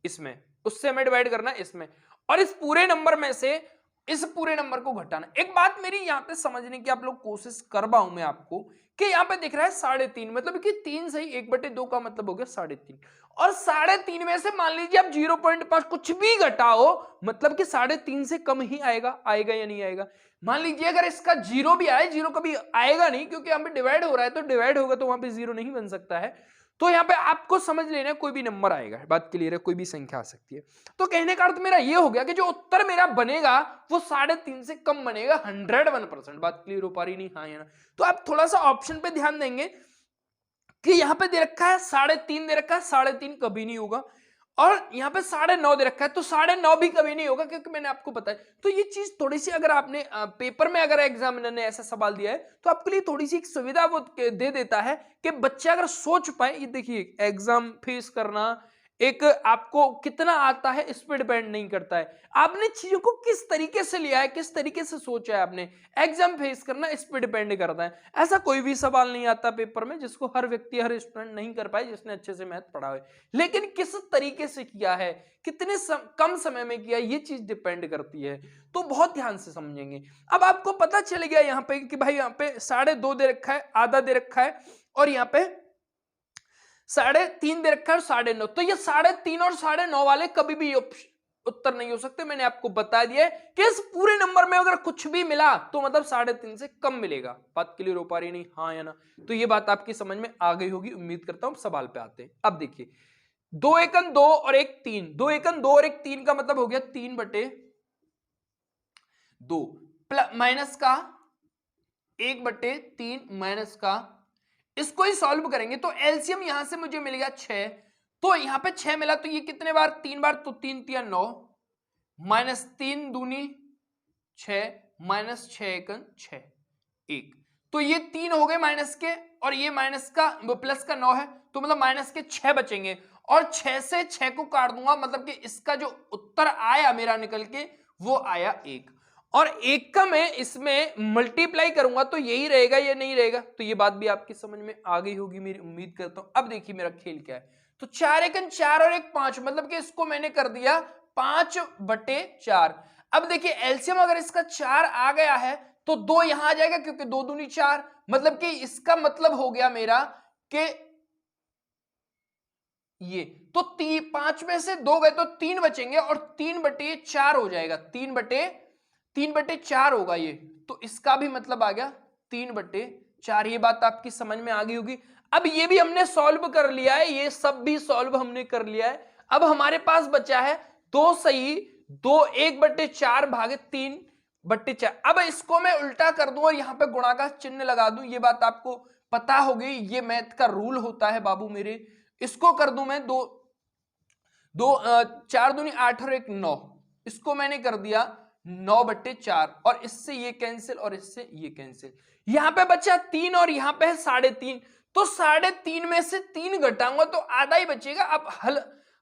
इसमें, उससे हमें डिवाइड करना है इसमें, और इस पूरे नंबर में से इस पूरे नंबर को घटाना। एक बात मेरी यहां पे समझने की आप लोग कोशिश कर पाऊं मैं आपको कि यहां पे दिख रहा है 3.5, मतलब कि 3 सही 1/2 का मतलब हो गया 3.5, और 3.5 में से मान लीजिए आप 0.5 कुछ भी घटाओ, मतलब कि 3.5 से कम ही आएगा। आएगा या नहीं आएगा? मान लीजिए अगर इसका 0 भी आए, 0 कभी आएगा नहीं क्योंकि यहां पे डिवाइड हो रहा है, तो डिवाइड होगा तो वहां पे 0 नहीं बन सकता है। तो यहाँ पे आपको समझ लेना कोई भी नंबर आएगा, बात क्लियर है, कोई भी संख्या आ सकती है। तो कहने का अर्थ मेरा ये हो गया कि जो उत्तर मेरा बनेगा वो 3.5 से कम बनेगा 101%। बात क्लियर हो पा रही नहीं? हाँ या ना? तो आप थोड़ा सा ऑप्शन पे ध्यान देंगे कि यहाँ पे दे रखा है 3.5 दे रखा है, 3.5 कभी नहीं होगा, और यहाँ पे 9.5 दे रखा है, तो 9.5 भी कभी नहीं होगा क्योंकि मैंने आपको बताया। तो ये चीज थोड़ी सी, अगर आपने पेपर में अगर एग्जामिनर ने ऐसा सवाल दिया है तो आपके लिए थोड़ी सी एक सुविधा वो दे देता है कि बच्चा अगर सोच पाए। ये देखिए, एग्जाम फेस करना एक आपको कितना आता है इस पर डिपेंड नहीं करता है, आपने चीजों को किस तरीके से लिया है, किस तरीके से सोचा है आपने। एग्जाम फेस करना इस पर डिपेंड करता है। ऐसा कोई भी सवाल नहीं आता पेपर में जिसको हर व्यक्ति, हर स्टूडेंट नहीं कर पाए जिसने अच्छे से मैथ पढ़ा है, लेकिन किस तरीके से किया है, कितने कम समय में किया, ये चीज डिपेंड करती है। तो बहुत ध्यान से समझेंगे। अब आपको पता चल गया यहाँ पे कि भाई यहाँ पे 2.5 दे रखा है, आधा दे रखा है, और यहाँ पे 3.5 दे रखा है और 9.5। तो ये 3.5 और 9.5 वाले कभी भी उत्तर नहीं हो सकते। मैंने आपको बता दिया है कि इस पूरे नंबर में अगर कुछ भी मिला तो मतलब 3.5 से कम मिलेगा। बात क्लियर हो पा रही नहीं? हाँ या ना? तो ये बात आपकी समझ में आ गई होगी, उम्मीद करता हूं। सवाल पे आते हैं। अब देखिए, 2 एकन 2 और 1 3, 2 एकन 2 और 1 3 का मतलब हो गया 3/2 माइनस का 1/3 माइनस का, इसको ही सॉल्व करेंगे तो एलसीएम यहां से मुझे मिल गया 6, तो यहां पे 6 मिला, तो ये कितने बार? 3 बार, तो 3 3 9, माइनस 3 दूनी 6, माइनस 6 एकन 6 1, तो ये 3 हो गए माइनस के, और ये माइनस का प्लस का 9 है, तो मतलब माइनस के 6 बचेंगे, और 6 से 6 को काट दूंगा, मतलब कि इसका जो उत्तर आया मेरा निकल के वो आया 1, और 1 का मैं इसमें मल्टीप्लाई करूंगा तो यही रहेगा, ये नहीं रहेगा। तो ये बात भी आपकी समझ में आ गई होगी, मेरी उम्मीद करता हूं। अब देखिए मेरा खेल क्या है, तो 4 एकन 4 और 1 5, मतलब कि इसको मैंने कर दिया 5/4। अब देखिए एलसीएम अगर इसका 4 आ गया है तो 2 यहां आ जाएगा क्योंकि 2 दूनी 4, मतलब कि इसका मतलब हो गया मेरा कि ये, तो 5 में से 2 गए तो 3 बचेंगे, और 3/4 हो जाएगा, 3/4 होगा ये, तो इसका भी मतलब आ गया 3/4। ये बात आपकी समझ में आ गई होगी। अब ये भी हमने सॉल्व कर लिया है, ये सब भी सॉल्व हमने कर लिया है। अब हमारे पास बचा है 2 सही, 1/4 भागे 3/4। अब इसको मैं उल्टा कर दूं और यहां पे गुणा का चिन्ह लगा दूं, ये बात आपको पता होगी, ये मैथ का रूल होता है बाबू मेरे। इसको कर दूं मैं 4 दूनी 8 और 1 9, इसको मैंने कर दिया 9/4, और इससे ये कैंसिल और इससे ये कैंसिल, यहां पे बचा 3 और यहां पे है 3.5, तो 3.5 में से 3 घटाऊंगा तो आधा ही बचेगा। अब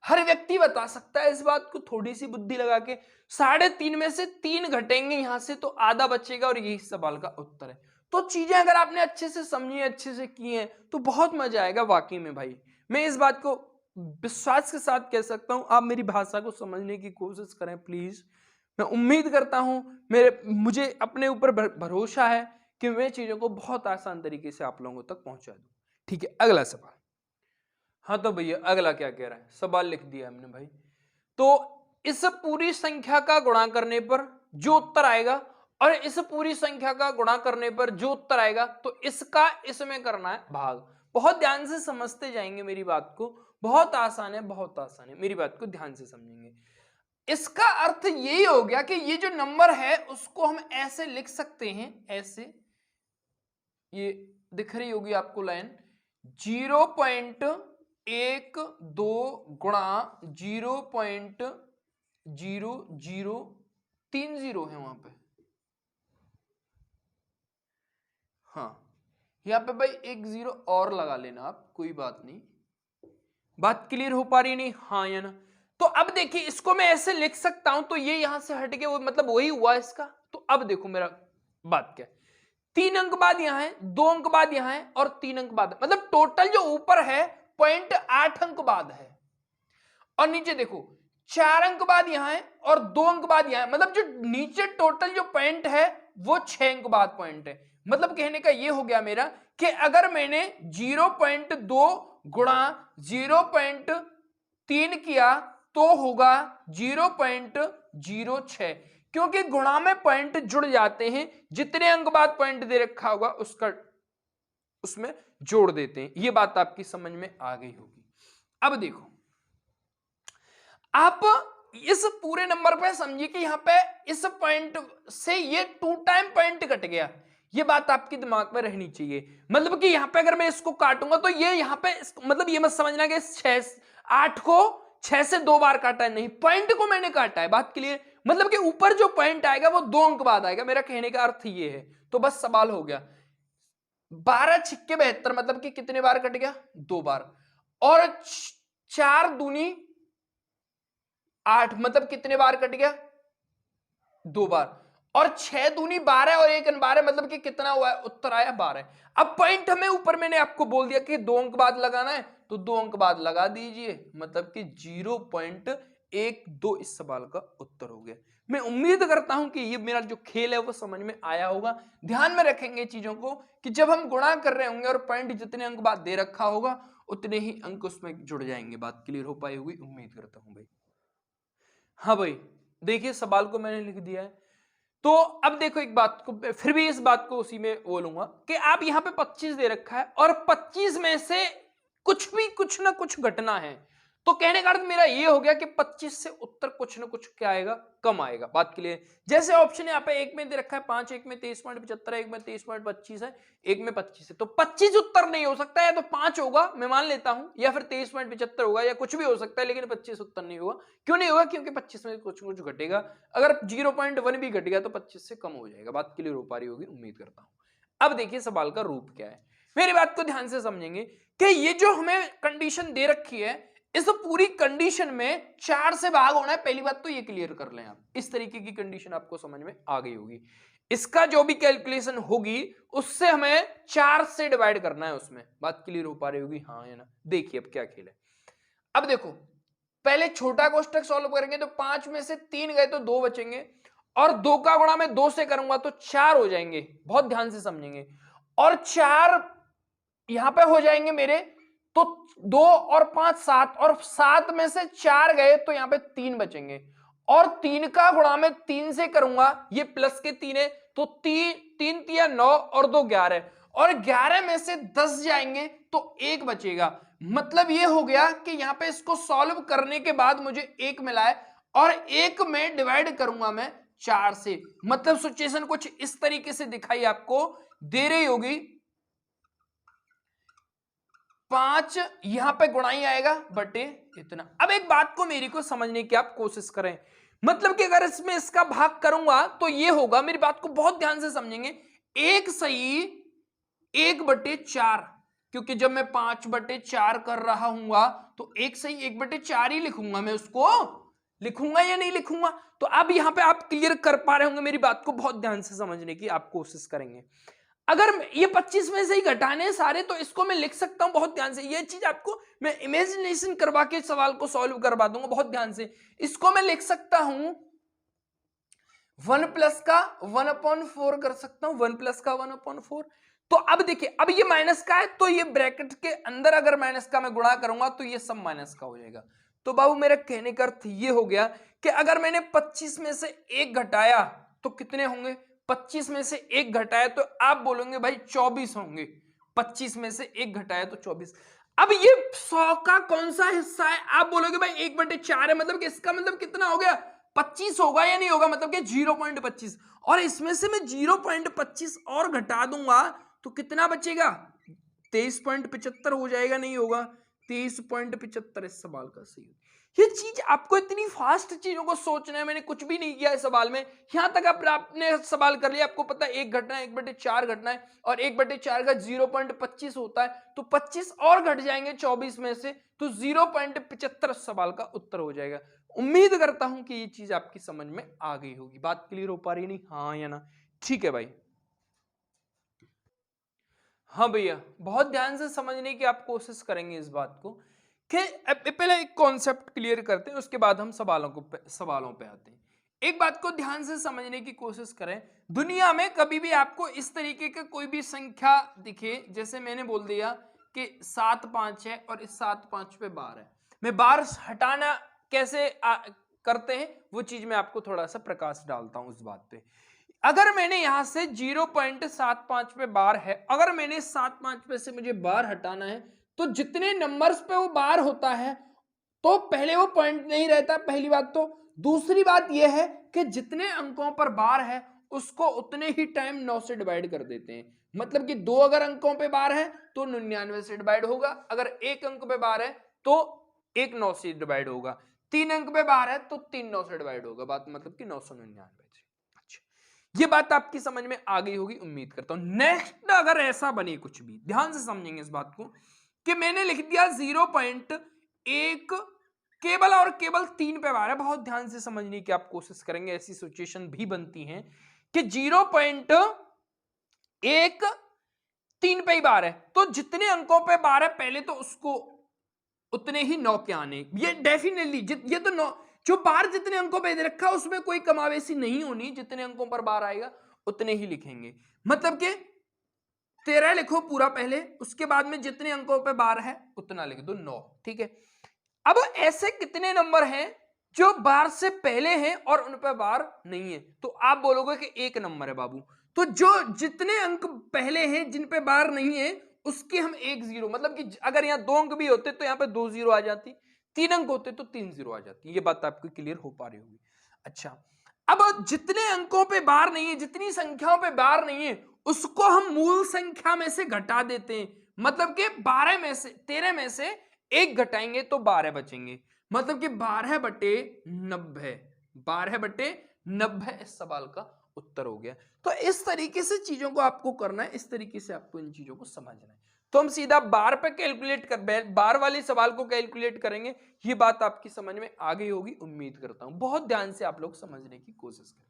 हर व्यक्ति बता सकता है इस बात को थोड़ी सी बुद्धि लगा के, 3.5 में से 3 घटेंगे यहां से तो आधा बचेगा, और यही सवाल का उत्तर है। तो चीजें अगर आपने अच्छे से समझी, अच्छे से की हैं तो बहुत मजा आएगा वाकई में भाई। मैं इस बात को विश्वास के साथ कह सकता हूं, आप मेरी भाषा को समझने की कोशिश करें प्लीज। मैं उम्मीद करता हूं, मुझे अपने ऊपर भरोसा है कि मैं चीजों को बहुत आसान तरीके से आप लोगों तक पहुंचा दूं। ठीक है, अगला सवाल। हाँ तो भैया अगला क्या कह रहा है, सवाल लिख दिया हमने भाई। तो इस पूरी संख्या का गुणा करने पर जो उत्तर आएगा और इस पूरी संख्या का गुणा करने पर जो उत्तर आएगा तो इसका इसमें करना है भाग। बहुत ध्यान से समझते जाएंगे मेरी बात को, बहुत आसान है, बहुत आसान है, मेरी बात को ध्यान से समझेंगे। इसका अर्थ यही हो गया कि ये जो नंबर है उसको हम ऐसे लिख सकते हैं, ऐसे, ये दिख रही होगी आपको लाइन, 0.12 गुणा 0.0030 है वहां पे। हाँ, यहां पे भाई एक 0 और लगा लेना आप, कोई बात नहीं। बात क्लियर हो पा रही नहीं, हाँ या ना? तो अब देखिए इसको मैं ऐसे लिख सकता हूं, तो ये यहां से हट के वो मतलब वही हुआ इसका। तो अब देखो मेरा बात क्या है, 3 अंक बाद यहां है, 2 अंक बाद यहां है और 3 अंक बाद, मतलब टोटल जो ऊपर है 0.8 अंक बाद है, और नीचे देखो 4 अंक बाद यहां है और 2 अंक बाद यहां है, मतलब जो नीचे टोटल जो पॉइंट है वो 6 अंक बाद पॉइंट है। मतलब कहने का ये हो गया मेरा कि अगर मैंने 0.2 गुणा 0.3 किया तो होगा 0.06, क्योंकि गुणा में पॉइंट जुड़ जाते हैं, जितने अंक बाद पॉइंट दे रखा होगा उसका उसमें जोड़ देते हैं। ये बात आपकी समझ में आ गई होगी। अब देखो आप इस पूरे नंबर पे समझिए कि यहां पे इस पॉइंट से ये 2 टाइम पॉइंट कट गया, ये बात आपके दिमाग में रहनी चाहिए। मतलब कि यहां पे अगर मैं इसको काटूंगा तो ये यहां पे मतलब ये मत समझना कि 8 को 6 से 2 बार काटा है, नहीं, पॉइंट को मैंने काटा है। बात क्लियर? मतलब कि ऊपर जो पॉइंट आएगा वो 2 अंक बाद आएगा, मेरा कहने का अर्थ ये है। तो बस सवाल हो गया, 12 छिक्के 72, मतलब कि कितने बार कट गया? 2 बार। और 4 दूनी 8, मतलब कितने बार कट गया? 2 बार। और 6 दूनी 12 और 1 12, मतलब कि कितना हुआ है? उत्तर आया 12। अब पॉइंट हमें ऊपर मैंने आपको बोल दिया कि 2 अंक बाद लगाना है, तो 2 अंक बाद लगा दीजिए, मतलब कि 0.12 इस सवाल का उत्तर हो गया। मैं उम्मीद करता हूं कि ये मेरा जो खेल है वो समझ में आया होगा। ध्यान में रखेंगे चीजों को कि जब हम गुणा कर रहे होंगे और पॉइंट जितने अंक बाद दे रखा होगा उतने ही अंक उसमें जुड़ जाएंगे। बात क्लियर हो पाई होगी, उम्मीद करता हूं भाई। हाँ भाई, देखिए सवाल को मैंने लिख दिया है। तो अब देखो एक बात को, फिर भी इस बात को उसी में बोलूंगा कि आप यहां पे 25 दे रखा है और 25 में से कुछ ना कुछ घटना है, तो कहने का अर्थ मेरा ये हो गया कि 25 से उत्तर कुछ ना कुछ क्या आएगा? कम आएगा। बात के लिए जैसे ऑप्शन यहाँ पे एक में दे रखा है 5, एक में 23.75 है, एक में 23.25 है, एक में 25 है, तो 25 उत्तर नहीं हो सकता है, तो 5 होगा मैं मान लेता हूं, या फिर 23.75 होगा, या कुछ भी हो सकता है, लेकिन 25 उत्तर नहीं होगा। क्यों नहीं होगा? क्योंकि 25 में कुछ कुछ घटेगा, अगर 0.1 भी घट गया तो 25 से कम हो जाएगा। बात क्लियर हो पा रही होगी, उम्मीद करता हूं। अब देखिए सवाल का रूप क्या है, मेरी बात को ध्यान से समझेंगे कि ये जो हमें कंडीशन दे रखी है, इस पूरी कंडीशन में 4 से भाग होना है। पहली बात तो ये क्लियर कर लें आप, इस तरीके की कंडीशन आपको समझ में आ गई होगी। इसका जो भी कैलकुलेशन होगी उससे हमें 4 से डिवाइड करना है उसमें। बात क्लियर हो पा रही होगी, हाँ या ना? देखिए अब क्या खेल है। अब देखो पहले छोटा कोष्टक सॉल्व करेंगे तो 5 में से 3 गए तो 2 बचेंगे, और 2 का गुणा मैं 2 से करूंगा तो 4 हो जाएंगे। बहुत ध्यान से समझेंगे। और 4 यहां पे हो जाएंगे मेरे, तो 2 और 5 7, और 7 में से 4 गए तो यहां पे 3 बचेंगे, और 3 का गुणा मैं 3 से करूंगा, ये प्लस के 3 है, तो 3 3 9 और 2 11, और 11 में से 10 जाएंगे तो 1 बचेगा। मतलब ये हो गया कि यहां पे इसको सॉल्व करने के बाद मुझे 1 मिला है, और 1 में डिवाइड करूंगा मैं 4 से। मतलब सिचुएशन कुछ इस तरीके से दिखाई आपको दे रही होगी। 5 यहां पे गुणाई आएगा बटे इतना। अब एक बात को मेरी को समझने की आप कोशिश करें, मतलब कि अगर इसमें इसका भाग करूंगा तो ये होगा, मेरी बात को बहुत ध्यान से समझेंगे, 1 सही 1/4, क्योंकि जब मैं 5/4 कर रहा हूंगा तो 1 सही 1/4 ही लिखूंगा, मैं उसको लिखूंगा या नहीं लिखूंगा? तो अब यहां पे आप क्लियर कर पा रहे होंगे, मेरी बात को बहुत ध्यान से समझने की आप कोशिश करेंगे। अगर ये 25 में से ही घटाने हैं सारे, तो इसको मैं लिख सकता हूं, बहुत ध्यान से, ये चीज आपको मैं इमेजिनेशन करवा के सवाल को सॉल्व करवा दूंगा, बहुत ध्यान से। इसको मैं लिख सकता हूं 1 प्लस का 1/4 कर सकता हूं, 1 प्लस का 1/4। तो अब देखिए, अब ये माइनस का है, तो ये ब्रैकेट के अंदर अगर माइनस का मैं गुणा करूंगा तो ये सब माइनस का हो जाएगा। तो बाबू मेरा कहने का अर्थ ये हो गया कि अगर मैंने 25 में से 1 घटाया तो कितने होंगे? 25 में से 1 घटाया तो आप बोलोगे भाई 24 होंगे। 25 में से 1 घटाया तो 24। अब ये 100 का कौन सा हिस्सा है? आप बोलोगे भाई 1/4 है, मतलब कि इसका मतलब कितना हो गया? 25 होगा या नहीं होगा? मतलब कि 0.25, और इसमें से मैं 0.25 और घटा दूंगा तो कितना बचेगा? 23.75 हो जाएगा, नहीं होगा? 23.75 इस सवाल का सही। ये चीज आपको इतनी फास्ट चीजों को सोचना है, मैंने कुछ भी नहीं किया इस सवाल में। यहां तक आपने सवाल कर लिया, आपको पता है 1 घटना है, 1/4 घटना है, और 1/4 का 0.25 होता है, तो 25 और घट जाएंगे 24 में से, तो 0.75 सवाल का उत्तर हो जाएगा। उम्मीद करता हूं कि ये चीज आपकी समझ में आ गई होगी। बात क्लियर हो पा रही नहीं? हाँ या ना? ठीक है भाई। हाँ भैया, बहुत ध्यान से समझने की आप कोशिश करेंगे इस बात को कि पहले एक कॉन्सेप्ट क्लियर करते हैं, उसके बाद हम सवालों पे आते हैं। एक बात को ध्यान से समझने की कोशिश करें, दुनिया में कभी भी आपको इस तरीके का कोई भी संख्या दिखे, जैसे मैंने बोल दिया कि 7 5 है और इस 7 5 पे बार है, मैं बार हटाना कैसे करते हैं वो चीज मैं आपको थोड़ा सा प्रकाश डालता हूं उस बात पे। अगर मैंने यहां से 0.75 पे बार है, अगर मैंने 75 पे से मुझे बार हटाना है, तो जितने नंबर्स पे वो बार होता है तो पहले वो पॉइंट नहीं रहता, पहली बात। तो दूसरी बात यह है कि जितने अंकों पर बार है उसको उतने ही टाइम 9 से डिवाइड कर देते हैं। मतलब कि 2 अगर अंकों पे बार है तो 99 से डिवाइड होगा, अगर 1 अंक पे बार है तो 1 9 से डिवाइड होगा, 3 अंक पे बार है तो 3 9 से डिवाइड होगा, बात मतलब कि 999। ये बात आपकी समझ में आ गई होगी, उम्मीद करता हूं। नेक्स्ट अगर ऐसा बने कुछ भी, ध्यान से समझेंगे इस बात को, कि मैंने लिख दिया 0.1 केवल और केवल 3 पे बार है। बहुत ध्यान से समझने की आप कोशिश करेंगे, ऐसी सिचुएशन भी बनती है कि 0.1 3 पे ही बार है, तो जितने अंकों पे बार है पहले तो उसको उतने ही 9 के आने, ये डेफिनेटली ये तो 9 जो बार जितने अंकों पे दे रखा उसमें कोई कमावेशी नहीं होनी, जितने अंकों पर बार आएगा उतने ही लिखेंगे। मतलब कि 13 लिखो पूरा पहले, उसके बाद में जितने अंकों पे बार है उतना लिख दो, 9। ठीक है। अब ऐसे कितने नंबर हैं जो बार से पहले हैं और उन पर बार नहीं है? तो आप बोलोगे कि 1 नंबर है बाबू, तो जो जितने अंक पहले हैं जिन पे बार नहीं है उसके हम 1 0, मतलब कि अगर यहाँ 2 अंक भी होते तो यहाँ पे 2 0 आ जाती, 3 अंक होते तो 3 0 आ जाती। ये बात आपको क्लियर हो पा रही होगी। अच्छा, अब जितने अंकों पे बार नहीं है, जितनी संख्याओं पे बार नहीं है, उसको हम मूल संख्या में से घटा देते हैं। मतलब कि 12 में से 13 में से 1 घटाएंगे तो 12 बचेंगे, मतलब कि 12/90, 12/90 इस सवाल का उत्तर हो गया। तो इस तरीके से चीजों को आपको करना है, इस तरीके से आपको इन चीजों को समझना है। तो हम सीधा बार पे कैलकुलेट कर, बार वाले सवाल को कैलकुलेट करेंगे। ये बात आपकी समझ में आ गई होगी, उम्मीद करता हूं। बहुत ध्यान से आप लोग समझने की कोशिश करें।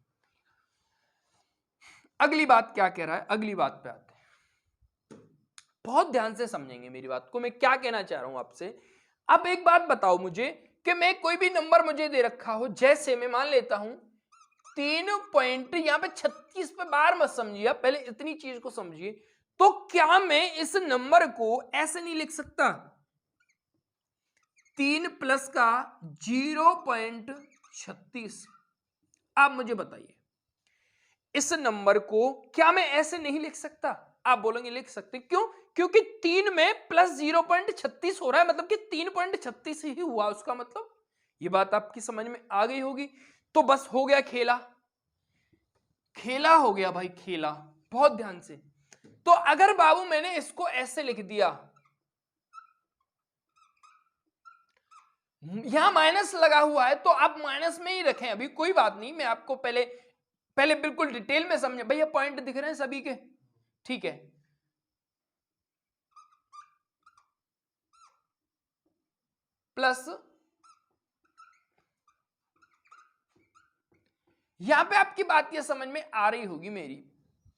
अगली बात क्या कह रहा है, अगली बात पे आते हैं। बहुत ध्यान से समझेंगे मेरी बात को, मैं क्या कहना चाह रहा हूं आपसे। अब एक बात बताओ मुझे कि मैं कोई भी नंबर मुझे दे रखा हो, जैसे मैं मान लेता हूं 3 पॉइंट, यहां पे 36 पे बार मत समझिए, पहले इतनी चीज को समझिए। तो क्या मैं इस नंबर को ऐसे नहीं लिख सकता? 3 प्लस का 0.36, आप मुझे बताइए इस नंबर को क्या मैं ऐसे नहीं लिख सकता? आप बोलेंगे लिख सकते, क्यों? क्योंकि 3 में प्लस 0.36 हो रहा है, मतलब कि 3.36 ही हुआ उसका मतलब। ये बात आपकी समझ में आ गई होगी। तो बस हो गया खेला, खेला हो गया भाई, खेला। बहुत ध्यान से। तो अगर बाबू मैंने इसको ऐसे लिख दिया, यहां माइनस लगा हुआ है तो आप माइनस में ही रखें, अभी कोई बात नहीं, मैं आपको पहले बिल्कुल डिटेल में समझे। भैया पॉइंट दिख रहे हैं सभी के? ठीक है। प्लस यहां पे आपकी बात ये समझ में आ रही होगी मेरी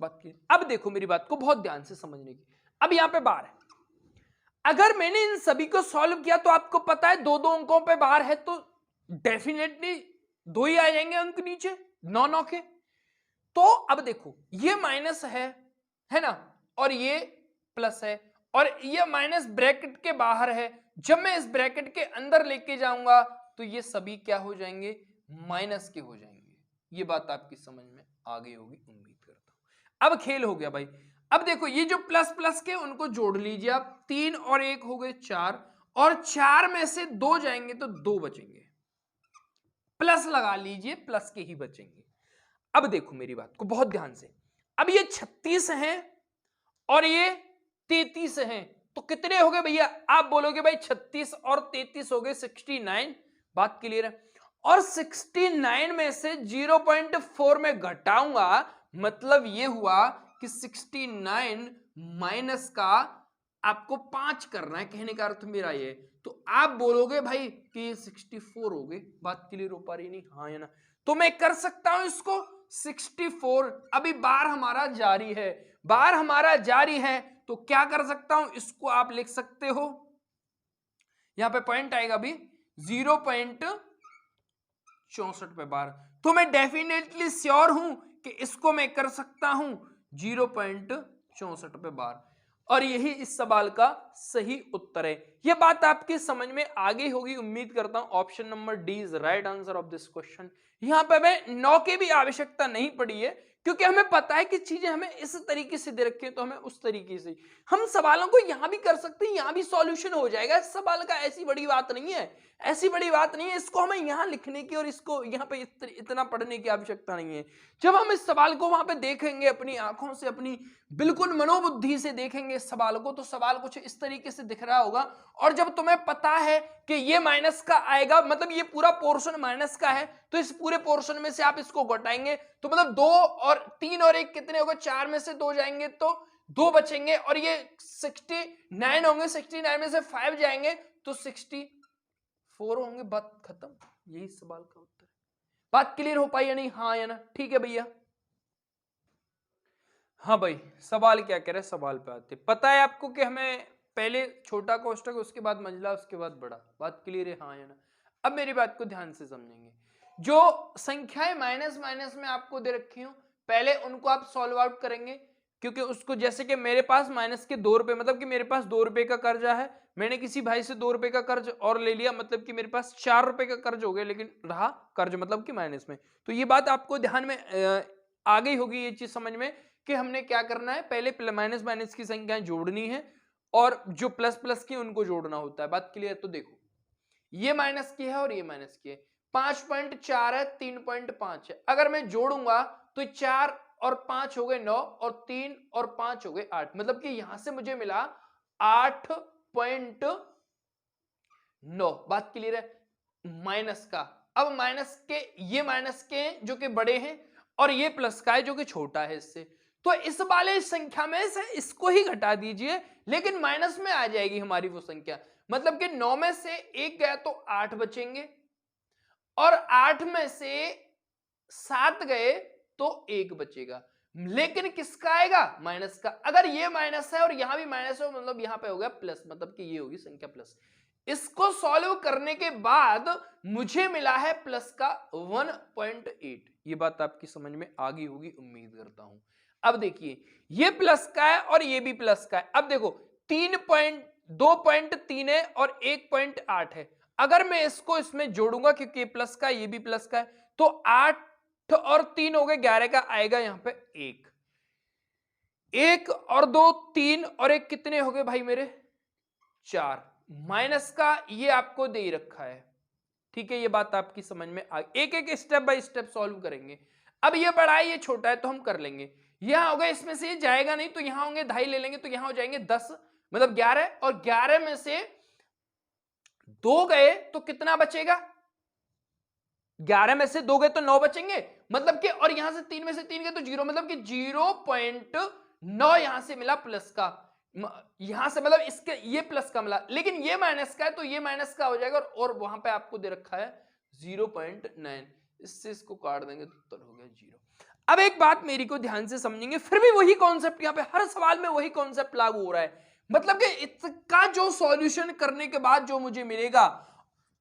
बात की। अब देखो मेरी बात को बहुत ध्यान से समझने की। अब यहां पे बार है, अगर मैंने इन सभी को सॉल्व किया तो आपको पता है 2 2 अंकों पे बार है तो डेफिनेटली 2 ही आ जाएंगे अंक नीचे, 9 9 के। तो अब देखो ये माइनस है ना, और ये प्लस है, और ये माइनस ब्रैकेट के बाहर है। जब मैं इस ब्रैकेट के अंदर लेके जाऊंगा तो ये सभी क्या हो जाएंगे? माइनस के हो जाएंगे। ये बात आपकी समझ में आ गई होगी, उम्मीद करता हूं। अब खेल हो गया भाई। अब देखो ये जो प्लस प्लस के उनको जोड़ लीजिए आप, 3 और 1 हो गए 4, और 4 में से 2 जाएंगे तो 2 बचेंगे, प्लस लगा लीजिए, प्लस के ही बचेंगे। अब देखो मेरी बात को बहुत ध्यान से, अब ये 36 हैं और ये 33 हैं, तो कितने हो गए भैया? आप बोलोगे भाई 36 और 33 हो गए 69, बात क्लियर है। और 69 में से 0.4 में घटाऊंगा, मतलब ये हुआ कि 69 माइनस का आपको 5 करना है, कहने का अर्थ मेरा ये। तो आप बोलोगे भाई कि ये 64 हो गए, बात क्लियर हो पा रही नहीं? हाँ या ना? तो मैं कर सकता हूं इसको 64। अभी बार हमारा जारी है, बार हमारा जारी है, तो क्या कर सकता हूं, इसको आप लिख सकते हो, यहां पे पॉइंट आएगा अभी 0.64 पे बार। तो मैं डेफिनेटली श्योर हूं कि इसको मैं कर सकता हूं 0.64 पे बार, और यही इस सवाल का सही उत्तर है। यह बात आपके समझ में आ गई होगी, उम्मीद करता हूं। Option number D is right answer of this question. यहां पे हमें 9 की भी आवश्यकता नहीं पड़ी है, क्योंकि हमें पता है कि चीजें हमें इस तरीके से दे रखी है, तो हमें उस तरीके से हम सवालों को यहां भी कर सकते हैं, यहां भी सॉल्यूशन हो जाएगा इस सवाल का। ऐसी बड़ी बात नहीं है, ऐसी बड़ी बात नहीं है, इसको हमें यहां लिखने की और इसको यहां पे इतना पढ़ने की आवश्यकता नहीं है। जब हम इस सवाल को वहां पे देखेंगे अपनी आंखों से, अपनी बिल्कुल मनोबुद्धि से देखेंगे इस सवाल को, तो सवाल कुछ इस तरीके से दिख रहा होगा। और जब तुम्हें पता है कि ये माइनस का आएगा, मतलब ये पूरा पोर्शन माइनस का है, तो इस पूरे पोर्शन में से आप इसको घटाएंगे, तो मतलब 2 और 3 और 1 कितने होगा? 4 में से 2 जाएंगे तो 2 बचेंगे, और ये 69 होंगे, 69 में से 5 जाएंगे तो 64 होंगे, बात खत्म। यही सवाल का उत्तर है। बात क्लियर हो पाई या नहीं? हाँ या ना? ठीक है भैया। हाँ भाई, सवाल क्या कह रहे हैं, सवाल पे आते। पता है आपको कि हमें पहले छोटा कोष्टक, उसके बाद मंझला, उसके बाद बड़ा। बात क्लियर है? हाँ या ना? अब मेरी बात को ध्यान से समझेंगे। जो संख्याएं माइनस माइनस में आपको दे रखी हूं, पहले उनको आप सॉल्व आउट करेंगे, क्योंकि उसको, जैसे कि मेरे पास माइनस के 2 रुपए, मतलब कि मेरे पास 2 रुपए का कर्जा है, मैंने किसी भाई से 2 रुपए का कर्ज और ले लिया, मतलब कि मेरे पास 4 रुपए का कर्ज हो गया, लेकिन रहा कर्ज मतलब कि माइनस में। तो ये बात आपको ध्यान में आ गई होगी, ये चीज समझ में, कि हमने क्या करना है, पहले माइनस माइनस की संख्याएं जोड़नी है, और जो प्लस प्लस की उनको जोड़ना होता है। बात क्लियर? तो देखो, ये माइनस की है और ये माइनस की है, 5.4 है, 3.5 है। अगर मैं जोड़ूंगा तो 4 और 5 हो गए 9, और 3 और 5 हो गए 8, मतलब कि यहां से मुझे मिला 8.9। बात क्लियर है? माइनस का। अब माइनस के, ये माइनस के जो कि बड़े हैं, और ये प्लस का है जो कि छोटा है इससे, तो इस वाले संख्या में से इसको ही घटा दीजिए, लेकिन माइनस में आ जाएगी हमारी वो संख्या। मतलब कि 9 में से 1 गया तो 8 बचेंगे, और 8 में से 7 गए तो 1 बचेगा, लेकिन किसका आएगा? माइनस का। अगर ये माइनस है और यहां भी माइनस है, मतलब यहां पे हो गया प्लस, मतलब कि ये होगी संख्या प्लस। इसको सॉल्व करने के बाद मुझे मिला है प्लस का 1.8। ये बात आपकी समझ में आ गई होगी, उम्मीद करता हूं। अब देखिए, ये प्लस का है और ये भी प्लस का है। अब देखो, 2.3 है और 1.8 है। अगर मैं इसको इसमें जोड़ूंगा, क्योंकि प्लस का ये भी प्लस का है, तो 8 और 3 हो गए 11 का, आएगा यहां पे 1 और 2 3 और 1 कितने हो गए भाई मेरे? 4। माइनस का ये आपको दे रखा है, ठीक है? ये बात आपकी समझ में आ गई। एक एक स्टेप बाय स्टेप सॉल्व करेंगे। अब ये बड़ा है, ये छोटा है, तो हम कर लेंगे। यहां होगा, इसमें से ये जाएगा नहीं, तो यहां होंगे 2.5 ले लेंगे, तो यहां हो जाएंगे 10, मतलब 11, और 11 में से 2 गए तो कितना बचेगा? 11 में से 2 गए तो 9 बचेंगे, मतलब कि, और यहां से 3 में से 3 गए तो 0, मतलब कि 0.9 यहां से मिला प्लस का, यहां से, मतलब इसके ये प्लस का मिला, लेकिन ये माइनस का है, तो ये माइनस का हो जाएगा, और वहां पे आपको दे रखा है 0.9, इससे इसको काट देंगे तो उत्तर हो गया 0। अब एक बात मेरी को ध्यान से समझेंगे, फिर भी वही कॉन्सेप्ट यहां पे हर सवाल में वही कॉन्सेप्ट लागू हो रहा है, मतलब कि इसका जो सॉल्यूशन करने के बाद जो मुझे मिलेगा,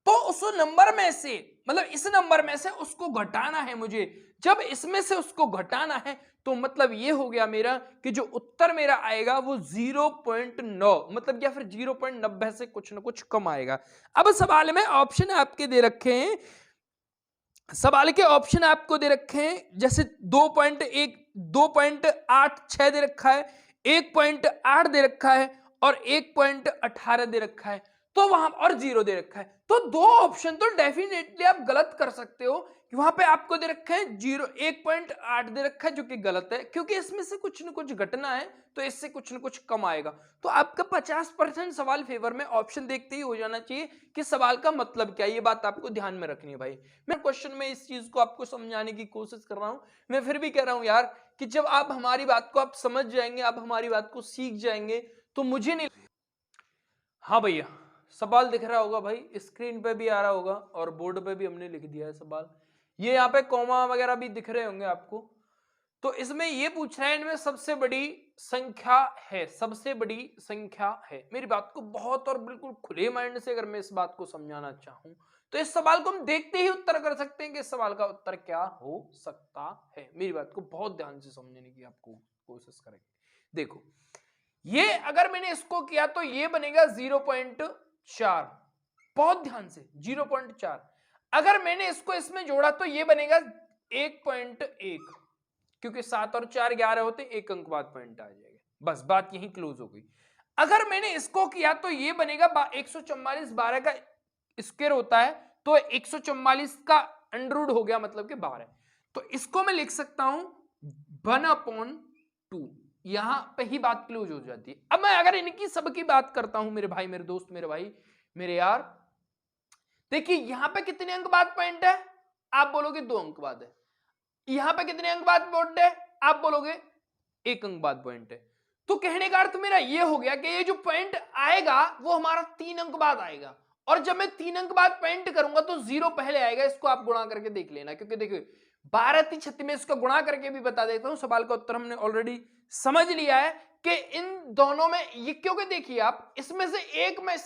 तो उस नंबर में से, मतलब इस नंबर में से उसको घटाना है मुझे। जब इसमें से उसको घटाना है, तो मतलब ये हो गया मेरा कि जो उत्तर मेरा आएगा वो 0.9, मतलब या फिर 0.90 से कुछ ना कुछ कम आएगा। अब सवाल में ऑप्शन आपके दे रखे हैं, सवाल के ऑप्शन आपको दे रखे हैं, जैसे 2.1 2.86 दे रखा है, 1.8 दे रखा है और 1.18 दे रखा है, तो वहां और 0 दे रखा है, तो दो ऑप्शन तो डेफिनेटली आप गलत कर सकते हो कि वहां पे आपको दे रखा है 1.8 दे रखा है जो कि गलत है, क्योंकि इसमें से कुछ न कुछ घटना है तो इससे कुछ न कुछ कम आएगा। तो आपका 50% सवाल फेवर में ऑप्शन देखते ही हो जाना चाहिए कि सवाल का मतलब क्या है। ये बात आपको ध्यान में रखनी है भाई। मैं क्वेश्चन में इस चीज को आपको समझाने की कोशिश कर रहा हूं। मैं फिर भी कह रहा हूं यार कि जब आप हमारी बात को आप समझ जाएंगे, आप हमारी बात को सीख जाएंगे, तो मुझे नहीं। हाँ भैया, सवाल दिख रहा होगा भाई, स्क्रीन पे भी आ रहा होगा और बोर्ड पे भी हमने लिख दिया है सवाल। ये यहाँ पे कॉमा वगैरह भी दिख रहे होंगे आपको। तो इसमें ये पूछ रहा है इनमें सबसे बड़ी संख्या है, सबसे बड़ी संख्या है। मेरी बात को बहुत और बिल्कुल खुले माइंड से अगर मैं इस बात को समझाना चाहूं तो इस सवाल को हम देखते ही उत्तर कर सकते हैं कि इस सवाल का उत्तर क्या हो सकता है। मेरी बात को बहुत ध्यान से समझने की आपको कोशिश करेंगे। देखो, ये अगर मैंने इसको किया तो ये बनेगा 0.4, बहुत ध्यान से 0.4। अगर मैंने इसको इसमें जोड़ा तो ये बनेगा 1.1, क्योंकि 7 और 4 11 होते, एक अंक बाद पॉइंट आ जाएगा। बस बात यहीं क्लोज हो गई। अगर मैंने इसको किया तो ये बनेगा 144, 12 का स्क्वायर होता है तो 144 का अंडर हो गया, मतलब कि 12। तो इसको मैं लिख सकता हूं 1/2, यहां पे ही बात क्लोज हो जाती है। अब मैं अगर इनकी सबकी बात करता हूं मेरे भाई, मेरे दोस्त, मेरे भाई, मेरे यार, देखिए यहां पे कितने अंक बाद पॉइंट है, आप बोलोगे 2 अंक बाद है। यहां पे कितने अंक बाद पॉइंट है, आप बोलोगे 1 अंक बाद पॉइंट है। तो कहने का अर्थ मेरा ये हो गया कि ये जो पॉइंट आएगा वो हमारा 3 अंक बाद आएगा, और जब मैं 3 अंक बाद पॉइंट करूंगा तो 0 पहले आएगा। इसको आप गुणा करके देख लेना, क्योंकि देखिए 12 3 36 में इसका गुणा करके भी बता देता हूं। सवाल का उत्तर हमने ऑलरेडी समझ लिया है कि इन दोनों में ये, क्योंकि देखिए आप इसमें से एक में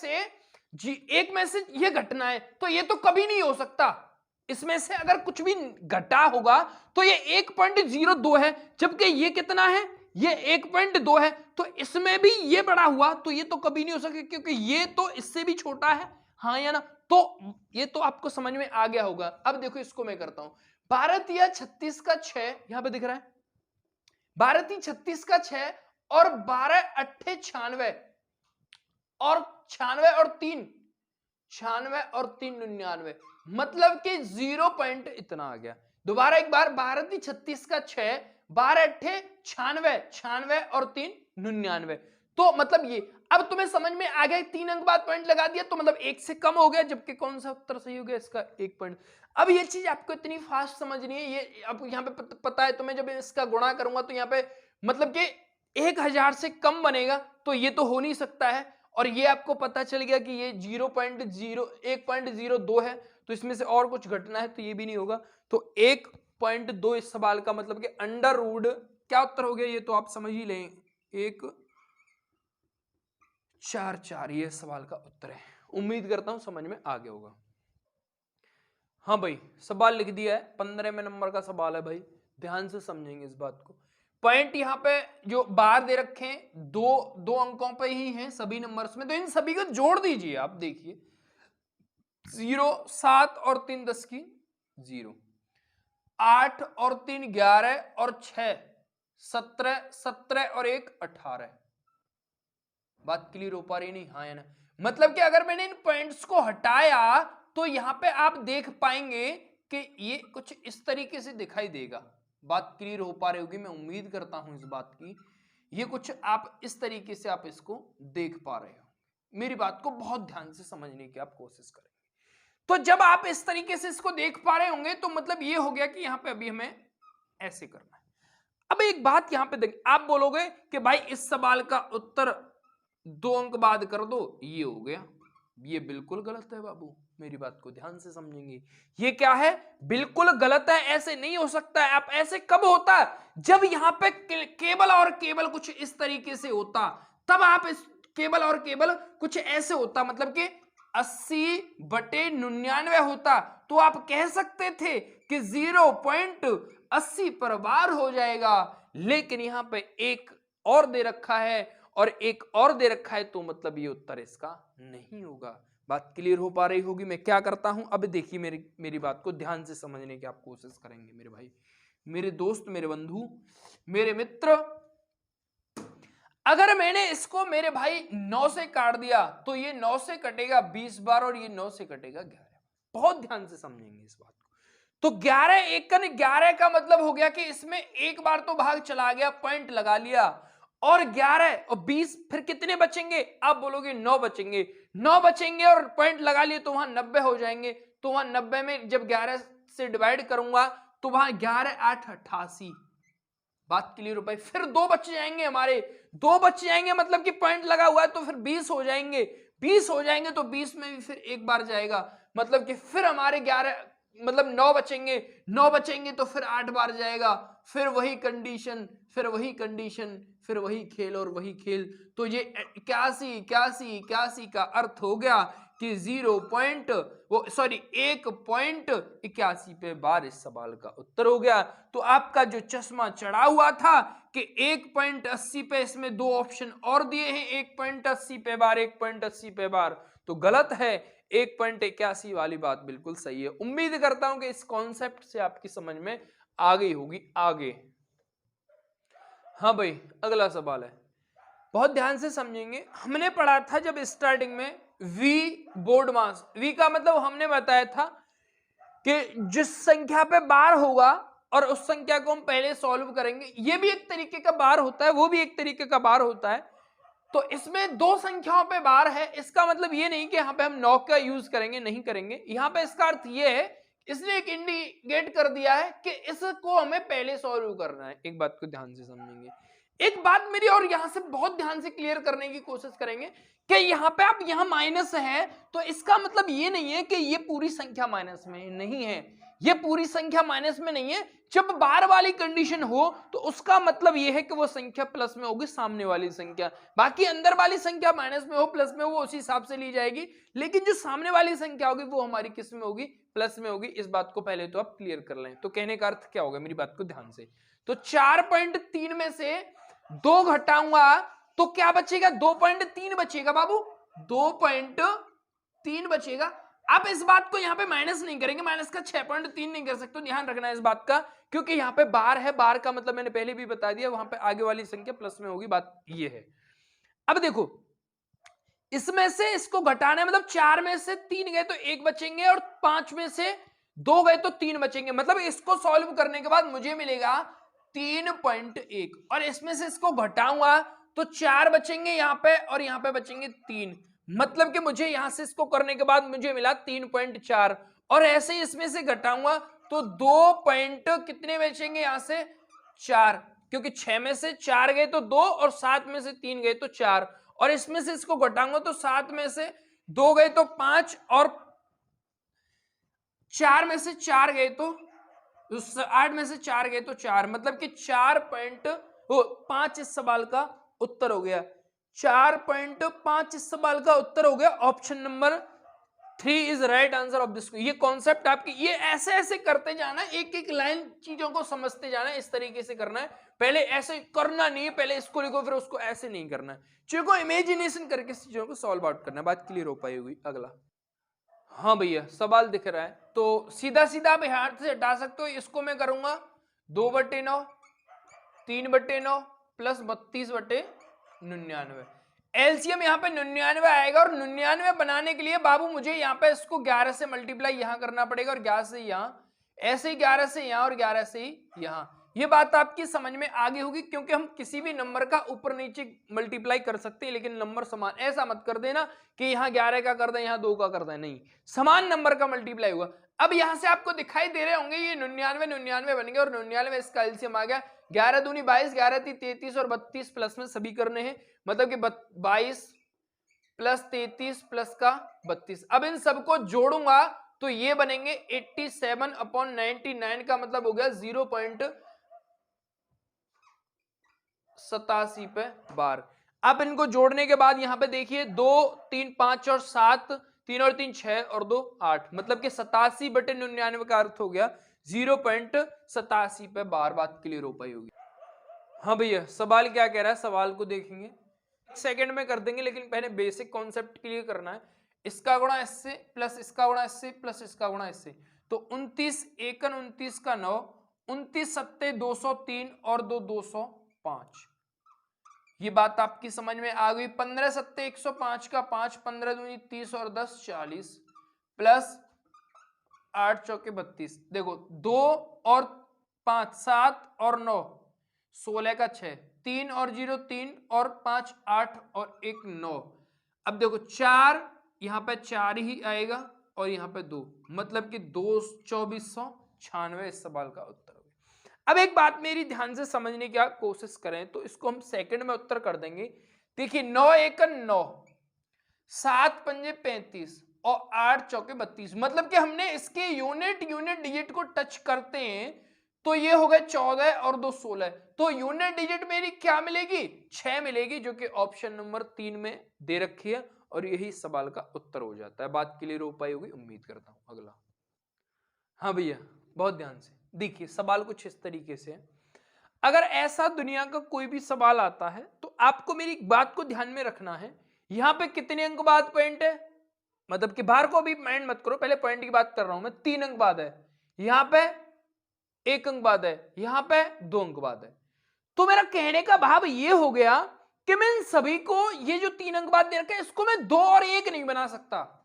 से ये घटना है तो ये तो कभी नहीं हो सकता। इसमें से अगर कुछ भी घटा होगा तो ये 1.02 है, जबकि ये कितना है, ये 1.2 है। तो इसमें भी ये बड़ा हुआ तो ये तो कभी नहीं हो सके, क्योंकि ये तो इससे भी छोटा है, हाँ या ना। तो ये तो आपको समझ में आ गया होगा। अब देखो इसको मैं करता हूं, 12 या 36 का 6 यहां पे दिख रहा है, 12 36 का 6 और 12 8 96 और 96 और 3 96 और 3 99, मतलब कि 0 पॉइंट इतना आ गया। दोबारा एक बार, 12 36 का 6, 12 8 96 96 और 3 99, तो मतलब ये अब तुम्हें समझ में आ गया। 3 अंक बाद पॉइंट लगा दिया तो मतलब 1 से कम हो गया, जबकि कौन सा उत्तर सही हो गया इसका, 1 पॉइंट। अब ये चीज आपको इतनी फास्ट समझनी है, ये अब यहाँ पे पता है तुम्हें, जब इसका गुणा करूंगा तो यहाँ पे मतलब कि 1000 से कम बनेगा, तो ये तो हो नहीं सकता है। और ये आपको पता चल गया कि ये 1.02 है, तो इसमें से और कुछ घटना है तो ये भी नहीं होगा। तो 1.2 इस सवाल का मतलब कि अंडर रूट क्या उत्तर हो गया, ये तो आप समझ ही लें, 144 ये सवाल का उत्तर है। उम्मीद करता हूं समझ में आ गया होगा। हाँ भाई, सवाल लिख दिया है, 15वें नंबर का सवाल है भाई, ध्यान से समझेंगे इस बात को। पॉइंट यहाँ पे जो बार दे रखे हैं दो अंकों पे ही हैं सभी नंबर्स में, तो इन सभी को जोड़ दीजिए। आप देखिए 0 7 और 3 10 की 0, 8 और 3 11 और 6 17 17 और 1 18। बात क्लियर हो पा रही नहीं, हाँ या ना। मतलब कि अगर मैंने इन पॉइंट्स को हटाया तो यहां पे आप देख पाएंगे कि ये कुछ इस तरीके से दिखाई देगा। बात क्लियर हो पा रही होगी, मैं उम्मीद करता हूं इस बात की। ये कुछ आप इस तरीके से आप इसको देख पा रहे हो। मेरी बात को बहुत ध्यान से समझने की आप कोशिश करेंगे। तो जब आप इस तरीके से इसको देख पा रहे होंगे तो मतलब ये हो गया कि यहां पे अभी हमें ऐसे करना है। अब एक बात यहां पे देखिए, आप बोलोगे कि भाई इस सवाल का उत्तर 2 अंक बाद कर दो, ये हो गया। ये बिल्कुल गलत है बाबू, मेरी बात को ध्यान से समझेंगे। ये क्या है, बिल्कुल गलत है, ऐसे नहीं हो सकता है। आप ऐसे कब होता है, जब यहां पे केवल और केवल कुछ इस तरीके से होता, तब आप इस केवल और केवल कुछ ऐसे होता, मतलब कि 80/99 होता, तो आप कह सकते थे कि 0.80 पर बार हो जाएगा। लेकिन यहां पे एक और दे रखा है और एक और दे रखा है, तो मतलब ये उत्तर इसका नहीं होगा। बात क्लियर हो पा रही होगी। मैं क्या करता हूं, अब देखिए मेरी बात को ध्यान से समझने की आप कोशिश करेंगे मेरे भाई, मेरे दोस्त, मेरे बंधु, मेरे मित्र, अगर मैंने इसको मेरे भाई 9 से काट दिया तो ये 9 से कटेगा 20 बार और ये 9 से कटेगा 11। बहुत ध्यान से समझेंगे इस बात को। तो 11 एकन 11 का मतलब हो गया कि इसमें एक बार तो भाग चला गया, पॉइंट लगा लिया, और 11 और 20 फिर कितने बचेंगे? आप बोलोगे 9 बचेंगे। 9 बचेंगे और पॉइंट लगा लिए तो वहां 90 हो जाएंगे। तो वहां 90 में जब 11 से डिवाइड करूंगा तो वहां 11 8 88। बात क्लियर हो पाई? फिर 2 बच जाएंगे हमारे, 2 बच जाएंगे मतलब कि पॉइंट लगा हुआ है तो फिर 20 हो जाएंगे। 20 हो जाएंगे तो 20 में भी फिर एक बार जाएगा, मतलब कि फिर हमारे 11 मतलब 9 बचेंगे। 9 बचेंगे तो फिर 8 बार जाएगा, फिर वही कंडीशन, फिर वही कंडीशन, फिर वही खेल और वही खेल। तो ये 81 का अर्थ हो गया कि 1.81 पे बार इस सवाल का उत्तर हो गया। तो आपका जो चश्मा चढ़ा हुआ था कि 1.80 पे, इसमें 2 ऑप्शन और दिए हैं, 1.80 पे बार, 1.80 पे बार, तो गलत है। 1.81 वाली बात बिल्कुल सही है। उम्मीद करता हूं कि इस कॉन्सेप्ट से आपकी समझ में आ गई होगी। आगे हाँ भाई, अगला सवाल है, बहुत ध्यान से समझेंगे। हमने पढ़ा था जब स्टार्टिंग में V बोर्ड मास, V का मतलब हमने बताया था कि जिस संख्या पे बार होगा और उस संख्या को हम पहले सॉल्व करेंगे, ये भी एक तरीके का बार होता है, वो भी एक तरीके का बार होता है। तो इसमें 2 संख्याओं पे बार है, इसका मतलब ये नहीं कि यहां पे हम 9 का यूज करेंगे, नहीं करेंगे। यहां पे इसका अर्थ ये है, इसने एक इंडिकेट कर दिया है कि इसको हमें पहले सॉल्व करना है। एक बात को ध्यान से समझेंगे, एक बात मेरी और यहां से बहुत ध्यान से क्लियर करने की कोशिश करेंगे कि यहां पे आप यहां माइनस है तो इसका मतलब ये नहीं है कि ये पूरी संख्या माइनस में नहीं है, ये पूरी संख्या माइनस में नहीं है। जब बार वाली कंडीशन हो तो उसका मतलब ये है कि वो संख्या प्लस में होगी, सामने वाली संख्या। बाकी अंदर वाली संख्या माइनस में हो, प्लस में हो, वो उसी हिसाब से ली जाएगी, लेकिन जो सामने वाली संख्या होगी वो हमारी किस में होगी? प्लस में होगी। इस बात को पहले तो आप क्लियर कर लें। तो कहने का अर्थ क्या होगा, मेरी बात को ध्यान से, तो 4.3 में से 2 घटाऊंगा तो क्या बचेगा? 2.3 बचेगा बाबू, 2.3 बचेगा। आप इस बात को यहां पे माइनस नहीं करेंगे, माइनस का 6.3 नहीं कर सकते, ध्यान रखना है इस बात का, क्योंकि यहां पे बार है, बार का मतलब मैंने पहले भी बता दिया, वहां पे आगे वाली संख्या प्लस में होगी, बात ये है। अब देखो, इसमें से इसको घटाना मतलब 4 में से 3 गए तो 1 बचेंगे और 5 में से 2 गए तो 3 बचेंगे, मतलब इसको सॉल्व करने के बाद मुझे मिलेगा 3.1, और इसमें से इसको घटाऊंगा तो 4 बचेंगे यहां पे और यहां पे बचेंगे 3, मतलब कि मुझे यहां से इसको करने के बाद मुझे मिला 3.4, और ऐसे ही इसमें से घटाऊंगा तो 2 कितने बचेंगे यहां से? 4, क्योंकि 6 में से 4 गए तो 2 और 7 में से 3 गए तो 4, और इसमें से इसको घटाऊंगा तो 7 में से 2 गए तो 5 और 4 में से 4 गए तो 8 में से 4 गए तो 4, मतलब कि 4.5 इस सवाल का उत्तर हो गया। 4.5 इस सवाल का उत्तर हो गया। Option number 3 is right answer of this. ये कॉन्सेप्ट आपकी, ये ऐसे ऐसे करते जाना, एक एक लाइन चीजों को समझते जाना, इस तरीके से करना है। पहले ऐसे करना नहीं है, पहले इसको लिखो फिर उसको, ऐसे नहीं करना है, चीजों को इमेजिनेशन करके चीजों को सॉल्व आउट करना है। बात क्लियर हो पाई होगी। अगला, हाँ भैया सवाल दिख रहा है तो सीधा सीधा आप हाथ से हटा सकते हो। इसको मैं करूंगा 2/9, 3/9 प्लस 32/99। एलसीएम यहाँ पे 99 आएगा, और 99 बनाने के लिए बाबू मुझे यहाँ पे इसको 11 से मल्टीप्लाई यहाँ करना पड़ेगा, और 11 से यहाँ, ऐसे ही 11 से यहाँ और 11 से ही यहाँ। ये बात आपकी समझ में आ गई होगी, क्योंकि हम किसी भी नंबर का ऊपर नीचे मल्टीप्लाई कर सकते हैं, लेकिन नंबर समान। ऐसा मत कर देना कि यहाँ 11 का कर दें, यहाँ 2 का कर दें, नहीं, समान नंबर का मल्टीप्लाई होगा। अब यहां से आपको दिखाई दे रहे होंगे ये 99 बन गया, और 99 इसका एलसीएम आ गया 11 दूनी 22, 11 ती 33 और 32 प्लस में सभी करने हैं, मतलब कि 22 प्लस 33 प्लस का 32। अब इन सबको जोड़ूंगा तो ये बनेंगे 87/99 का मतलब हो गया 0.87 पे बार। अब इनको जोड़ने के बाद यहां पे देखिए 2 3 5 और 7, 3 और 3 6 और 2 8, मतलब कि 87/99 का अर्थ हो गया 0.87 पे बार। बात क्लियर हो पाई होगी। हाँ भैया, सवाल क्या कह रहा है, सवाल को देखेंगे, सेकंड में कर देंगे, लेकिन पहले बेसिक कॉन्सेप्ट क्लियर करना है। इसका गुणा इससे प्लस इसका गुणा इससे प्लस इसका गुणा इससे, तो 29 एकन 29 का 9 29 सत्ते 203 और 205। ये बात आपकी समझ में आ गई। 15 सत्ते 105 का 5, 15 दूनी 30 और 10 40 प्लस 8 चौके 32। देखो 2 और 5 7 और 9 16 का 6, 3 और 0 3 और 5 8 और 1 9। अब देखो 4 यहां पे 4 ही आएगा और यहां पे 2, मतलब कि 2496 इस सवाल का उत्तर हो गया। अब एक बात मेरी ध्यान से समझने की कोशिश करें तो इसको हम सेकंड में उत्तर कर देंगे। देखिए 9 1 9, 7 पंजे 35 और 8 चौके 32, मतलब कि हमने इसके यूनिट डिजिट को टच करते हैं तो ये हो गए 14 और 2 16। तो यूनिट डिजिट मेरी क्या मिलेगी? 6 मिलेगी, जो कि ऑप्शन नंबर 3 में दे रखी है और यही सवाल का उत्तर हो जाता है। बात क्लियर हो पाई होगी उम्मीद करता हूं। अगला, हाँ भैया बहुत ध्यान से देखिए, सवाल कुछ इस तरीके से है। अगर ऐसा दुनिया का कोई भी सवाल आता है तो आपको मेरी बात को ध्यान में रखना है। यहां पे कितने अंक बाद पॉइंट है, मतलब कि बाहर को भी माइंड मत करो, पहले पॉइंट की बात कर रहा हूं मैं। 3 अंक बाद है, यहां पे 1 अंक बाद है, यहां पे 2 अंक बाद है। तो मेरा कहने का भाव ये हो गया कि मैं इन सभी को, ये जो 3 अंक बाद दे रखा है, इसको मैं 2 और 1 नहीं बना सकता,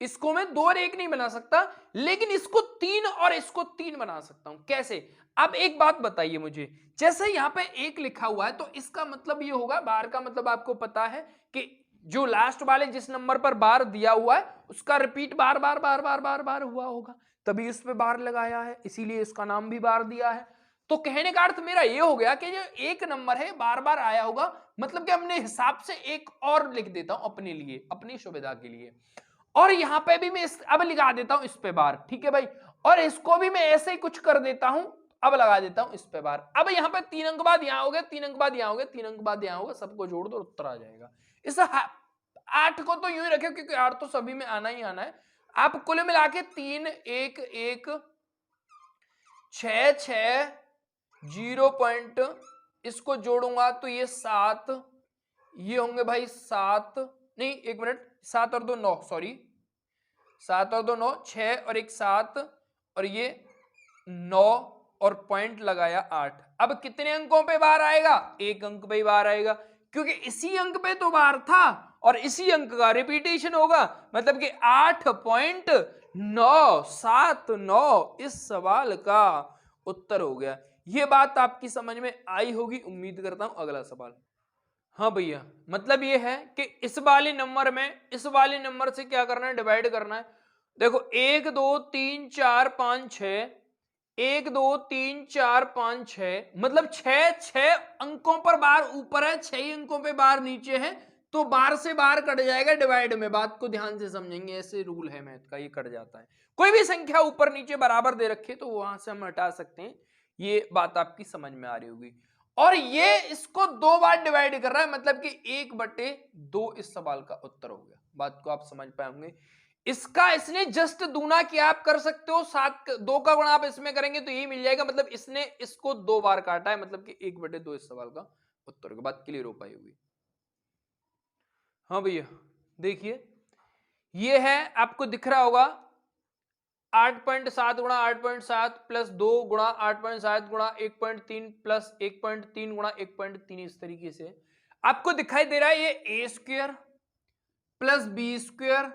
इसको मैं 2 और 1 नहीं बना सकता, लेकिन इसको 3 और इसको 3 बना सकता हूं। कैसे? अब एक बात बताइए मुझे, जैसे यहां पे 1 लिखा हुआ है तो इसका मतलब ये होगा, बार का मतलब आपको पता है कि जो लास्ट वाले जिस नंबर पर बार दिया हुआ है उसका रिपीट बार बार बार बार बार बार हुआ होगा, तभी उस पर बार लगाया है, इसीलिए इसका नाम भी बार दिया है। तो कहने का अर्थ मेरा ये हो गया कि जो एक नंबर है बार बार आया होगा, मतलब कि अपने हिसाब से एक और लिख देता हूं अपने लिए, अपनी सुविधा के लिए। और यहां पे भी मैं अब लगा देता हूं इस पे बार, ठीक है भाई। और इसको भी मैं ऐसे ही कुछ कर देता हूं, अब लगा देता हूं इस पे बार। अब यहां पे 3 अंक बाद यहां हो गए, 3 अंक बाद यहां हो गए, 3 अंक बाद यहां होगा, सबको जोड़ दो उत्तर आ जाएगा। इस 8 को तो यूं ही रखे क्योंकि 8 तो सभी में आना ही आना है। आप कुल मिला के 3 1 1 6 6 0 पॉइंट, इसको जोड़ूंगा तो ये 7, ये होंगे भाई 7, नहीं 1 मिनट, 7 और 2 9, सॉरी 7 और 2 9, 6 और 1 7 और ये 9 और पॉइंट लगाया 8। अब कितने अंकों पे बार आएगा? 1 अंक पे ही बार आएगा, क्योंकि इसी अंक पे तो बार था और इसी अंक का रिपीटेशन होगा, मतलब कि 8.979 इस सवाल का उत्तर हो गया। ये बात आपकी समझ में आई होगी उम्मीद करता हूं। अगला सवाल, हाँ भैया, मतलब ये है कि इस वाले नंबर में इस वाले नंबर से क्या करना है? डिवाइड करना है। देखो 1 2 3 4 5 6, 1 2 3 4 5 6, मतलब 6 अंकों पर बार ऊपर है, 6 अंकों पे बार नीचे है, तो बार से बार कट जाएगा डिवाइड में। बात को ध्यान से समझेंगे, ऐसे रूल है मैथ का, ये कट जाता है। कोई भी संख्या ऊपर नीचे बराबर दे रखे तो वहां से हम हटा सकते हैं। ये बात आपकी समझ में आ रही होगी। और ये इसको 2 बार डिवाइड कर रहा है, मतलब कि 1/2 इस सवाल का उत्तर हो गया। बात को आप समझ पाएंगे। इसका इसने जस्ट दूना किया, आप कर सकते हो 7 2 का गुणा आप इसमें करेंगे तो यही मिल जाएगा, मतलब इसने इसको 2 बार काटा है, मतलब कि 1/2 इस सवाल का उत्तर होगा। बात क्लियर हो पाई होगी। हाँ भैया देखिए, ये है, आपको दिख रहा होगा 8.7 गुणा 8.7 प्लस 2 गुणा 8.7 गुणा 1.3 प्लस 1.3 गुणा 1.3, इस तरीके से आपको दिखाई दे रहा है। ये A square plus B square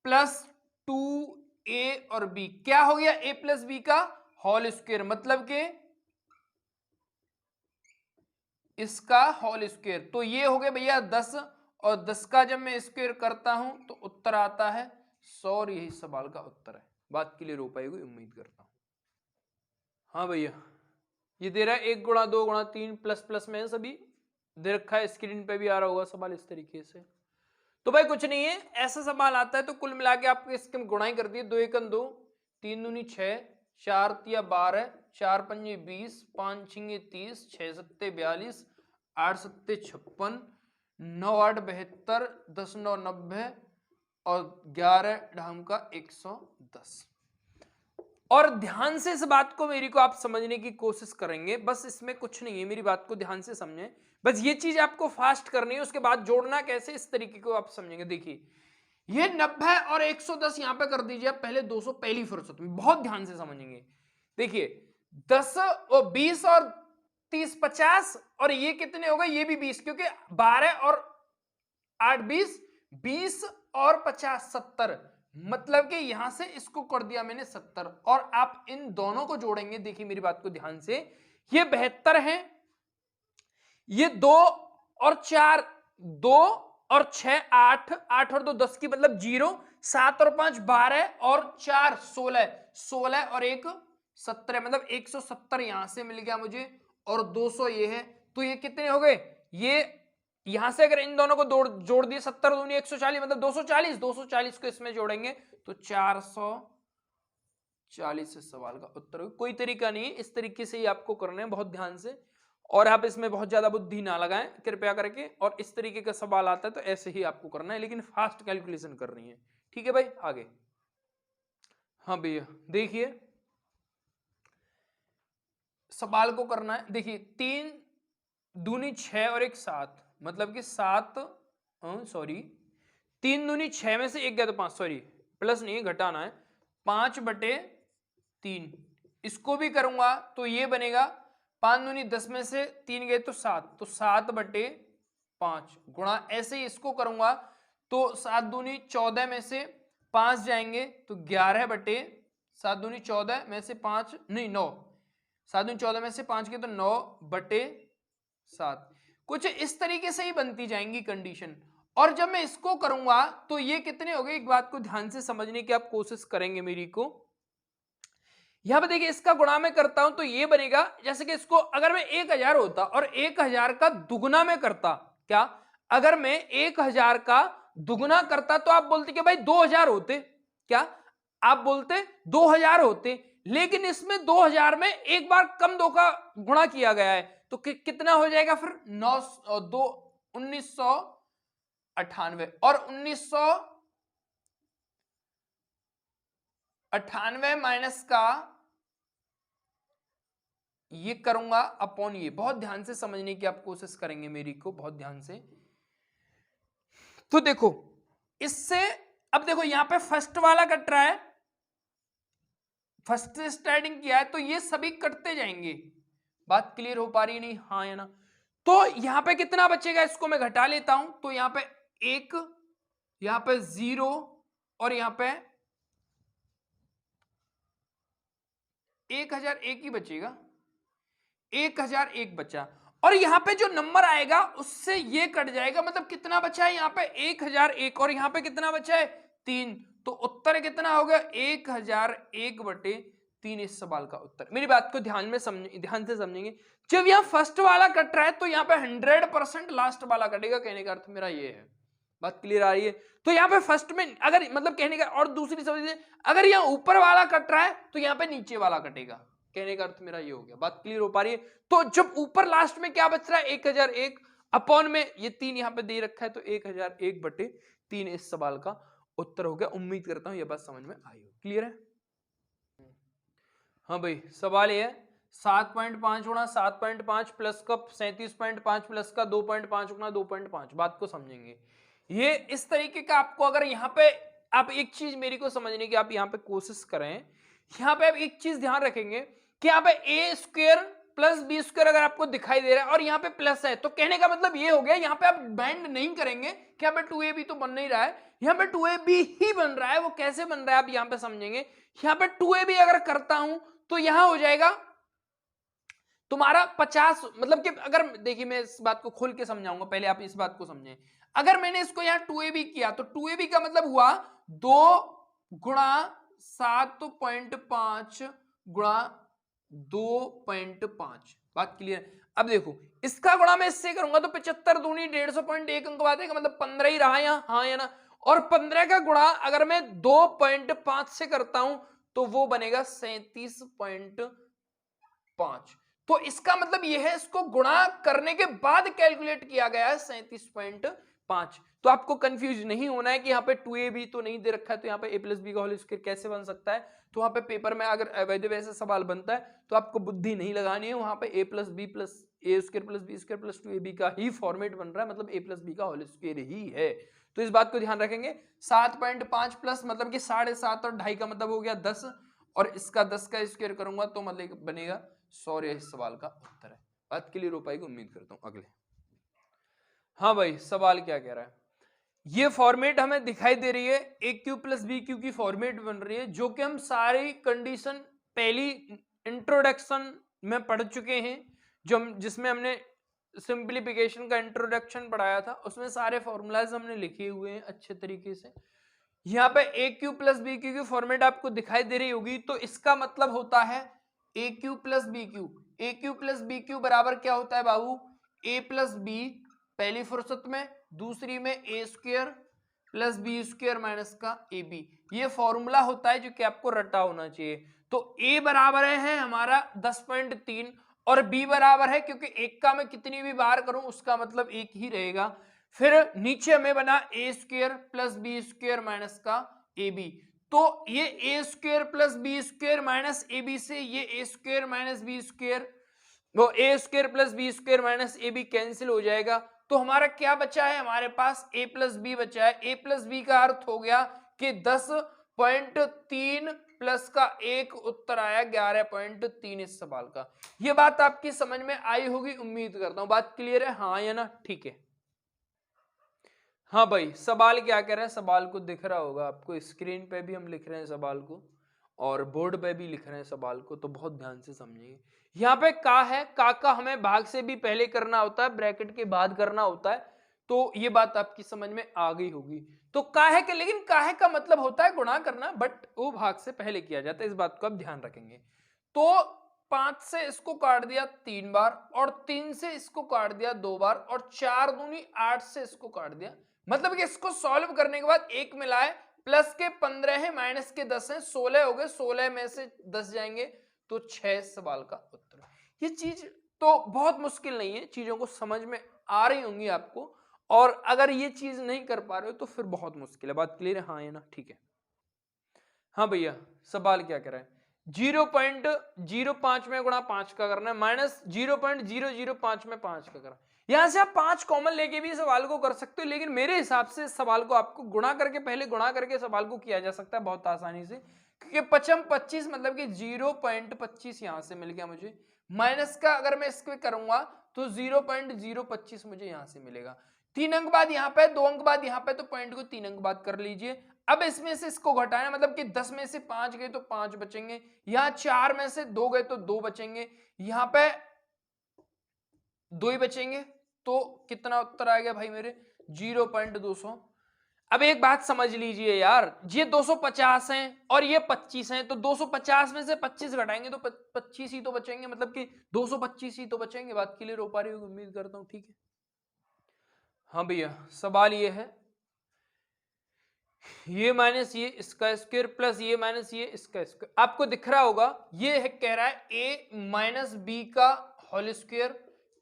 plus 2a और b क्या हो गया? a प्लस बी का होल स्क्वायर, मतलब के इसका होल स्क्वायर। तो ये हो गया भैया 10, और 10 का जब मैं स्क्वायर करता हूं तो उत्तर आता है 100, और यही सवाल का उत्तर है। बात क्लियर हो पाएगी उम्मीद करता हूं। हाँ भैया, ये दे रहा है 1 गुणा 2 गुणा 3 प्लस प्लस में सभी दे रखा है, स्क्रीन पे भी आ रहा होगा सवाल इस तरीके से। तो भाई कुछ नहीं है, ऐसा सवाल आता है तो कुल मिला के आपको इसकी गुणाई कर दी, 2 एकम 2, 3 दूनी 6, 4 तिया 12, 4 पंजे 20, 5 छिंगे 30, 6 सत्ते 42, 8 सत्ते 56, 9 8 72, 10 9 90 और 11 ढाम का 110। और ध्यान से इस बात को मेरी को आप समझने की कोशिश करेंगे, बस इसमें कुछ नहीं है, मेरी बात को ध्यान से समझें, बस ये चीज आपको फास्ट करनी है, उसके बाद जोड़ना कैसे इस तरीके को आप समझेंगे। देखिए ये 90 और 110 यहां पे कर दीजिए, पहले 200 पहली फुर्सत में, बहुत ध्यान से समझेंगे। देखिए 10 और 20 और 30 50, और ये कितने हो गए, ये भी 20, क्योंकि 12 और 8 20, 20 और 50 70, मतलब कि यहां से इसको कर दिया मैंने 70, और आप इन दोनों को जोड़ेंगे, देखिए मेरी बात को ध्यान से, ये 72 है, ये 2 और 4 2 और 6 8, 8 और 2 10 की मतलब 0, 7 और 5 12 और 4 16, 16 और 1 17, मतलब 170 यहां से मिल गया मुझे, और 200 ये है, तो ये कितने हो गए, ये यहां से अगर इन दोनों को जोड़ दिए 70 दूनी 140, मतलब 240, 240 को इसमें जोड़ेंगे तो 440 इस सवाल का उत्तर। कोई तरीका नहीं है, इस तरीके से ही आपको करना है बहुत ध्यान से, और आप इसमें बहुत ज्यादा बुद्धि ना लगाएं कृपया करके, और इस तरीके का सवाल आता है तो ऐसे ही आपको करना है, लेकिन फास्ट कैलकुलेशन करनी है। ठीक है भाई, आगे। हाँ भैया देखिए सवाल को करना है, देखिए 3 दूनी 6 और 1 7, मतलब कि 7 सॉरी 3 दूनी 6 में से 1 गया तो 5, सॉरी प्लस नहीं घटाना है, 5/3, इसको भी करूंगा तो ये बनेगा 5 दूनी 10 में से 3 गए तो 7, तो 7/5 गुणा, ऐसे ही इसको करूंगा तो 7 दूनी 14 में से 5 जाएंगे तो 7 दूनी 14 में से 5 नहीं 9, 7 दूनी 14 में से 5 के तो 9/7, कुछ इस तरीके से ही बनती जाएंगी कंडीशन। और जब मैं इसको करूंगा तो ये कितने हो गए, एक बात को ध्यान से समझने की आप कोशिश करेंगे मेरी को, यहां पे देखिए इसका गुणा में करता हूं तो ये बनेगा, जैसे कि इसको अगर मैं 1000 होता और 1000 का दुगुना में करता, क्या अगर मैं 1000 का दुगुना करता तो आप बोलते कि भाई 2000 होते, क्या आप बोलते 2000 होते, लेकिन इसमें 2000 में एक बार कम 2 का गुणा किया गया है, तो कितना हो जाएगा फिर 1998, और 1998 माइनस का ये करूंगा अपॉन ये, बहुत ध्यान से समझने की आप कोशिश करेंगे मेरी को बहुत ध्यान से। तो देखो इससे, अब देखो यहां पे फर्स्ट वाला कट रहा है, फर्स्ट से स्टार्टिंग किया है तो ये सभी कटते जाएंगे, बात क्लियर हो पा रही नहीं, हाँ या ना। तो यहां पे कितना बचेगा, इसको मैं घटा लेता हूं, तो यहां पे 1, यहां पे 0, और यहां पे 1001 ही बचेगा, 1001 बचा, और यहां पे जो नंबर आएगा उससे ये कट जाएगा, मतलब कितना बचा है यहाँ पे 1001, और यहाँ पे कितना बचा है 3, तो उत्तर कितना हो गया 1001/3, इस सवाल का उत्तर। मेरी बात को ध्यान से समझेंगे, जब यहाँ फर्स्ट वाला कट रहा है तो यहाँ पे 100% लास्ट वाला कटेगा, कहने का अर्थ मेरा ये है, बात क्लियर आ रही है। तो यहाँ पे फर्स्ट में अगर मतलब कहने का, और दूसरी समझ, अगर यहाँ ऊपर वाला कट रहा है तो यहाँ पे नीचे वाला कटेगा, कहने का अर्थ मेरा ये हो गया, बात क्लियर हो पा रही है। तो जब ऊपर लास्ट में क्या बच रहा है 1001 अपॉन में ये 3 यहाँ पे दे रखा है, तो 1001/3 इस सवाल का उत्तर हो गया। उम्मीद करता हूं यह बात समझ में आई हो, क्लियर है। हाँ भाई सवाल ये है 7.5 गुणा 7.5 प्लस का 37.5 प्लस का 2.5 गुणा 2.5, बात को समझेंगे। ये इस तरीके का आपको, अगर यहाँ पे आप एक चीज मेरी को समझने की आप यहाँ पे कोशिश करें, यहाँ पे आप एक चीज ध्यान रखेंगे कि यहाँ पे a² प्लस b² अगर आपको दिखाई दे रहा है और यहाँ पे प्लस है, तो कहने का मतलब ये हो गया, यहाँ पे आप बैंड नहीं करेंगे कि यहाँ पे 2ab तो बन नहीं रहा है, यहाँ पे 2ab ही बन रहा है। वो कैसे बन रहा है आप यहाँ पे समझेंगे। यहाँ पे 2ab अगर करता हूं तो यहां हो जाएगा तुम्हारा 50, मतलब कि अगर देखिए मैं इस बात को खोल के समझाऊंगा, पहले आप इस बात को समझें। अगर मैंने इसको यहाँ 2ab किया तो 2ab का मतलब हुआ 2 गुणा 7.5 गुणा 2.5, बात क्लियर। अब देखो इसका गुणा मैं इससे करूंगा तो 75 दूनी 150.1 अंक बात है, मतलब 15 ही रहा यहाँ, हाँ या ना। और 15 का गुणा अगर मैं 2.5 से करता हूं तो वो बनेगा 37.5। तो इसका मतलब यह है, इसको गुणा करने के बाद कैलकुलेट किया गया है 37.5। तो आपको कंफ्यूज नहीं होना है कि यहाँ पे 2ab तो नहीं दे रखा है, तो यहाँ पे a प्लस बी का होल स्क्वायर कैसे बन सकता है। तो वहां पे पेपर में अगर वैसे सवाल बनता है तो आपको बुद्धि नहीं लगानी है, वहां पे a plus b plus a² plus b² plus 2ab का ही फॉर्मेट बन रहा है, मतलब a प्लस बी का होल स्क्वायर ही है। तो इस बात को ध्यान रखेंगे। 7.5 प्लस मतलब कि 7.5 और 2.5 का मतलब हो गया 10, और इसका 10 का स्क्वायर करूंगा तो मतलब बनेगा 100। इस सवाल का उत्तर है। बात क्लियर हो पाएगी उम्मीद करता हूं। अगले, हाँ भाई सवाल क्या कह रहा है, ये फॉर्मेट हमें दिखाई दे रही है, ए क्यू प्लस बी क्यू की फॉर्मेट बन रही है, जो कि हम सारी कंडीशन पहली इंट्रोडक्शन में पढ़ चुके हैं, जिसमें हमने सिंप्लीफिकेशन का इंट्रोडक्शन पढ़ाया था, उसमें सारे फॉर्मूलाज हमने लिखे हुए हैं अच्छे तरीके से। यहाँ पे ए क्यू प्लस बी क्यू की फॉर्मेट आपको दिखाई दे रही होगी, तो इसका मतलब होता है ए क्यू प्लस बी क्यू। ए क्यू प्लस बी क्यू बराबर क्या होता है बाबू, ए प्लस बी पहली फुर्सत में, दूसरी में A square plus B square minus का ए बी। ये फॉर्मूला होता है जो कि आपको रटा होना चाहिए। तो ए बराबर है हमारा 10.3 और बी बराबर है, क्योंकि एक का मैं कितनी भी बार करूं उसका मतलब एक ही रहेगा। फिर नीचे हमें बना A square plus B square minus का ए बी। तो ये A square plus B square minus A B से ये A square minus B square, वो A square plus B square minus A B cancel हो जाएगा। तो हमारा क्या बचा है, हमारे पास ए प्लस बी बचा है। ए प्लस बी का अर्थ हो गया कि 10.3 प्लस का एक उत्तर आया 11.3 इस सवाल का। यह बात आपकी समझ में आई होगी उम्मीद करता हूं। बात क्लियर है, हाँ या ना? ठीक है। हाँ भाई सवाल क्या कह रहा है, सवाल को दिख रहा होगा आपको, स्क्रीन पे भी हम लिख रहे हैं सवाल को और बोर्ड पे भी लिख रहे हैं सवाल को, तो बहुत ध्यान से समझिए। यहाँ पे का है, का हमें भाग से भी पहले करना होता है, ब्रैकेट के बाद करना होता है, तो ये बात आपकी समझ में आ गई होगी। तो का है के, लेकिन का है का मतलब होता है गुणा करना, बट वो भाग से पहले किया जाता है, इस बात को आप ध्यान रखेंगे। तो 5 से इसको काट दिया 3 बार और 3 से इसको काट दिया 2 बार और 4 दूनी 8 से इसको काट दिया। मतलब कि इसको सॉल्व करने के बाद एक मिलाए, प्लस के 15 है माइनस के 10 है, 16 हो गए, 16 में से 10 जाएंगे तो 6 सवाल का उत्तर। ये चीज तो बहुत मुश्किल नहीं है, चीजों को समझ में आ रही होंगी आपको, और अगर ये चीज नहीं कर पा रहे हो तो फिर बहुत मुश्किल है। बात क्लियर है, हाँ या ना? ठीक है। हाँ भैया सवाल क्या कर रहा है, 0.05 में गुणा 5 का करना है, माइनस 0.005 में 5 का करना है। यहां से आप 5 कॉमन लेके भी सवाल को कर सकते हो, लेकिन मेरे हिसाब से सवाल को आपको गुणा करके, पहले गुणा करके सवाल को किया जा सकता है बहुत आसानी से, क्योंकि 25 मतलब कि 0.25 यहां से मिल गया मुझे, माइनस का अगर मैं इसको करूंगा तो 0.025 मुझे यहां से मिलेगा। 3 अंक बाद यहाँ पे, 2 अंक बाद यहाँ पे, तो पॉइंट को 3 अंक बाद कर लीजिए। अब इसमें से इसको घटाना, मतलब कि 10 में से 5 गए तो 5 बचेंगे, यहां 4 में से 2 गए तो 2 बचेंगे, यहां पे 2 ही बचेंगे, तो कितना उत्तर आ गया भाई मेरे, 0.200। अब एक बात समझ लीजिए यार, ये 250 हैं और ये 25 हैं, तो 250 में से 25 घटाएंगे तो 25 ही तो बचेंगे, मतलब कि 225 ही तो बचेंगे। बात क्लियर हो पा रही होगी उम्मीद करता हूं। ठीक है, हाँ भैया सवाल ये है, ये माइनस ये इसका स्क्वायर प्लस ये माइनस ये इसका स्क्वायर, आपको दिख रहा होगा, ये है कह रहा है ए माइनस बी का होल स्क्वायर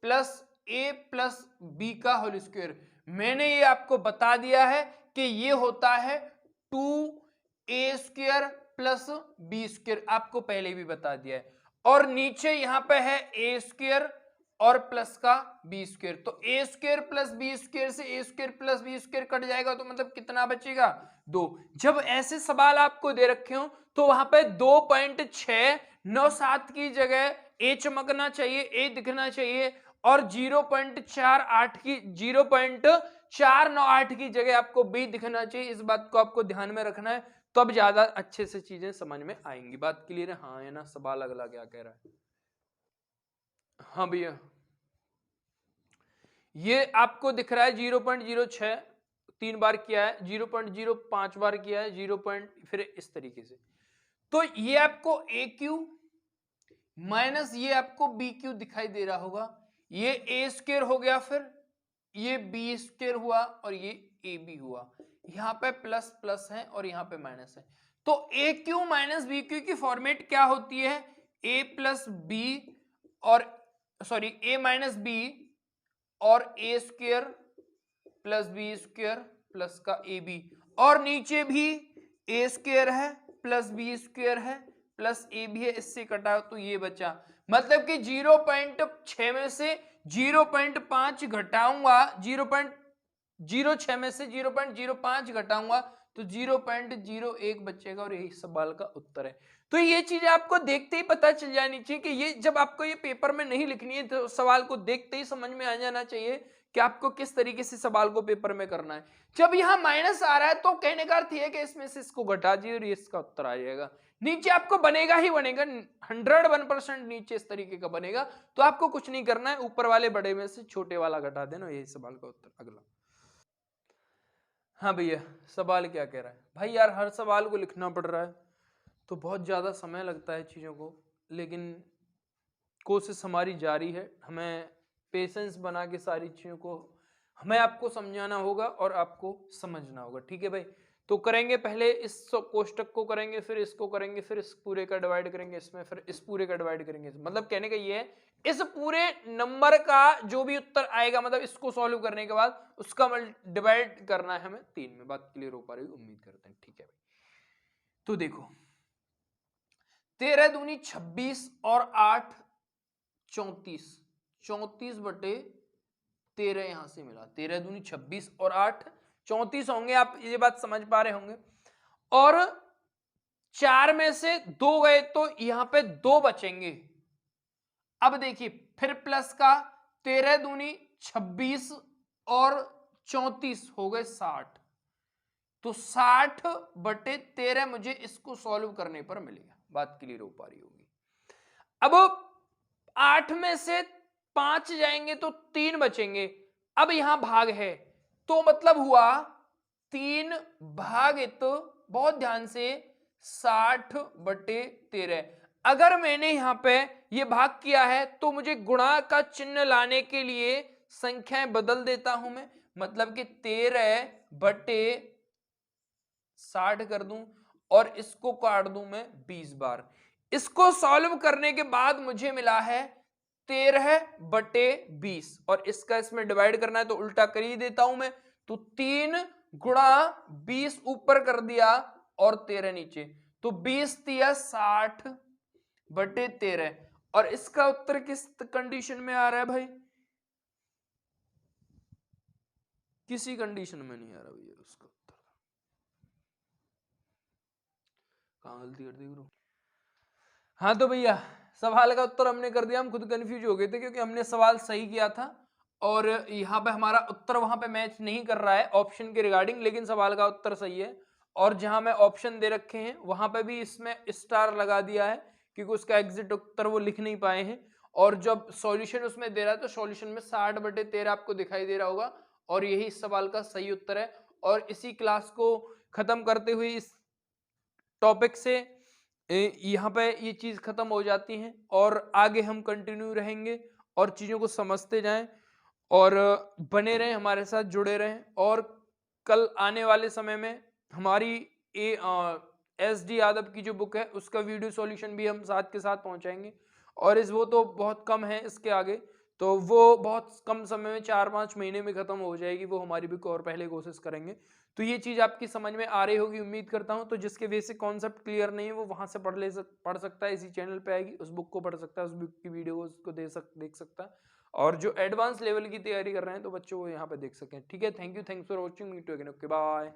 प्लस ए प्लस बी का होल स्क्वायर। मैंने ये आपको बता दिया है कि ये होता है 2a square plus B square, आपको पहले भी बता दिया है। और नीचे यहां पे है ए स्क्वायर और प्लस का बी स्क्वायर, तो A square plus B square से A square plus B square cut जाएगा, तो मतलब कितना बचेगा, 2। जब ऐसे सवाल आपको दे रखे हो तो वहां पे 2.697 की जगह ए चमकना चाहिए, ए दिखना चाहिए, और 0.498 की जगह आपको बी दिखना चाहिए। इस बात को आपको ध्यान में रखना है, तब ज्यादा अच्छे से चीजें समझ में आएंगी। बात क्लियर है, हाँ है ना? सवाल अगला क्या कह रहा है, हाँ भैया ये आपको दिख रहा है 0.06 3 बार किया है, 0.05 बार किया है, 0. फिर इस तरीके से, तो ये आपको ए क्यू माइनस ये आपको बी क्यू दिखाई दे रहा होगा, ये ए स्क्वायर हो गया, फिर ये बी स्क्वायर हुआ और ये ए बी हुआ, यहां पे प्लस प्लस है और यहां पे माइनस है। तो A cube minus B cube की फॉर्मेट क्या होती है, ए प्लस बी और सॉरी ए माइनस बी और A square plus B square plus का ए बी, और नीचे भी ए स्क्वायर है प्लस बी स्क्वायर है प्लस ए बी है, इससे कटा तो ये बचा, मतलब कि 0.6 में से 0.5 घटाऊंगा, 0.06 में से 0.05 घटाऊंगा तो 0.01 बचेगा और यही सवाल का उत्तर है। तो ये चीज आपको देखते ही पता चल जानी चाहिए कि ये जब आपको ये पेपर में नहीं लिखनी है तो सवाल को देखते ही समझ में आ जाना चाहिए कि आपको किस तरीके से सवाल को पेपर में करना है। जब यहाँ माइनस आ रहा है तो कहने का अर्थ है कि इसमें से इसको घटा दीजिए और ये इसका उत्तर आ जाएगा। नीचे आपको बनेगा ही बनेगा, 101% नीचे इस तरीके का बनेगा। तो आपको कुछ नहीं करना है, ऊपर वाले बड़े में से छोटे वाला घटा देना, यही सवाल का उत्तर। अगला, हाँ भैया सवाल क्या कह रहा है? भाई यार हर सवाल को लिखना पड़ रहा है तो बहुत ज़्यादा समय लगता है चीज़ों को, लेकिन कोशिश हमारी जारी है। हमें पेशेंस बना के सारी चीज़ों को हमें आपको समझाना होगा और आपको समझना होगा, ठीक है भाई। तो करेंगे, पहले इस कोष्टक को करेंगे, फिर इसको करेंगे, फिर इस पूरे का डिवाइड करेंगे इसमें, फिर इस पूरे का डिवाइड करेंगे। मतलब कहने का ये है, इस पूरे नंबर का जो भी उत्तर आएगा, मतलब इसको सॉल्व करने के बाद उसका डिवाइड करना है हमें 3 में। बात क्लियर हो पा रही, उम्मीद करते हैं, ठीक है भाई। तो देखो 13 दूनी 26 और 8 34, 34/13 यहां से मिला। 13 दूनी 26 और 8 34 होंगे, आप ये बात समझ पा रहे होंगे। और 4 में से 2 गए तो यहां पे 2 बचेंगे। अब देखिए फिर प्लस का 13 दूनी 26 और 34 हो गए 60। तो 60/13 मुझे इसको सॉल्व करने पर मिलेगा। बात क्लियर हो पा रही होगी। अब 8 में से 5 जाएंगे तो 3 बचेंगे। अब यहां भाग है तो मतलब हुआ 3 भागित, बहुत ध्यान से, 60/13। अगर मैंने यहां पे ये भाग किया है तो मुझे गुणा का चिन्ह लाने के लिए संख्याएं बदल देता हूं मैं। मतलब कि 13/60 कर दूं और इसको काट दूं मैं 20 बार। इसको सॉल्व करने के बाद मुझे मिला है 13/20 और इसका इसमें डिवाइड करना है तो उल्टा कर ही देता हूं मैं। तो 3 गुणा 20 ऊपर कर दिया और 13 नीचे, तो 20 दिया 60/13। और इसका उत्तर किस कंडीशन में आ रहा है भाई? किसी कंडीशन में नहीं आ रहा भैया उसका उत्तर। कहां गलती कर दी गुरु? हाँ तो भैया सवाल का उत्तर हमने कर दिया। हम खुद कंफ्यूज हो गए थे क्योंकि हमने सवाल सही किया था और यहाँ पे हमारा उत्तर वहां पे मैच नहीं कर रहा है ऑप्शन के रिगार्डिंग, लेकिन सवाल का उत्तर सही है। और जहां में ऑप्शन दे रखे हैं वहां पे भी इसमें स्टार लगा दिया है क्योंकि उसका एग्जिट उत्तर वो लिख नहीं पाए हैं। और जब सॉल्यूशन उसमें दे रहा है तो सॉल्यूशन में 60/13 आपको दिखाई दे रहा होगा और यही इस सवाल का सही उत्तर है। और इसी क्लास को खत्म करते हुए इस टॉपिक से यहाँ पे ये चीज खत्म हो जाती है और आगे हम कंटिन्यू रहेंगे और चीजों को समझते जाएं और बने रहें, हमारे साथ जुड़े रहें। और कल आने वाले समय में हमारी SD यादव की जो बुक है उसका वीडियो सॉल्यूशन भी हम साथ के साथ पहुंचाएंगे। और वो तो बहुत कम है, इसके आगे तो वो बहुत कम समय में 4-5 महीने में खत्म हो जाएगी वो हमारी बुक, और पहले कोशिश करेंगे। तो ये चीज आपकी समझ में आ रही होगी उम्मीद करता हूं। तो जिसके बेसिक कॉन्सेप्ट क्लियर नहीं है वो वहां से पढ़ सकता है, इसी चैनल पे आएगी, उस बुक को पढ़ सकता है, उस बुक की वीडियो को देख सकता है। और जो एडवांस लेवल की तैयारी कर रहे हैं तो बच्चों वो यहाँ पे देख सकें, ठीक है। Thank you, thanks for watching, meet you again, okay bye.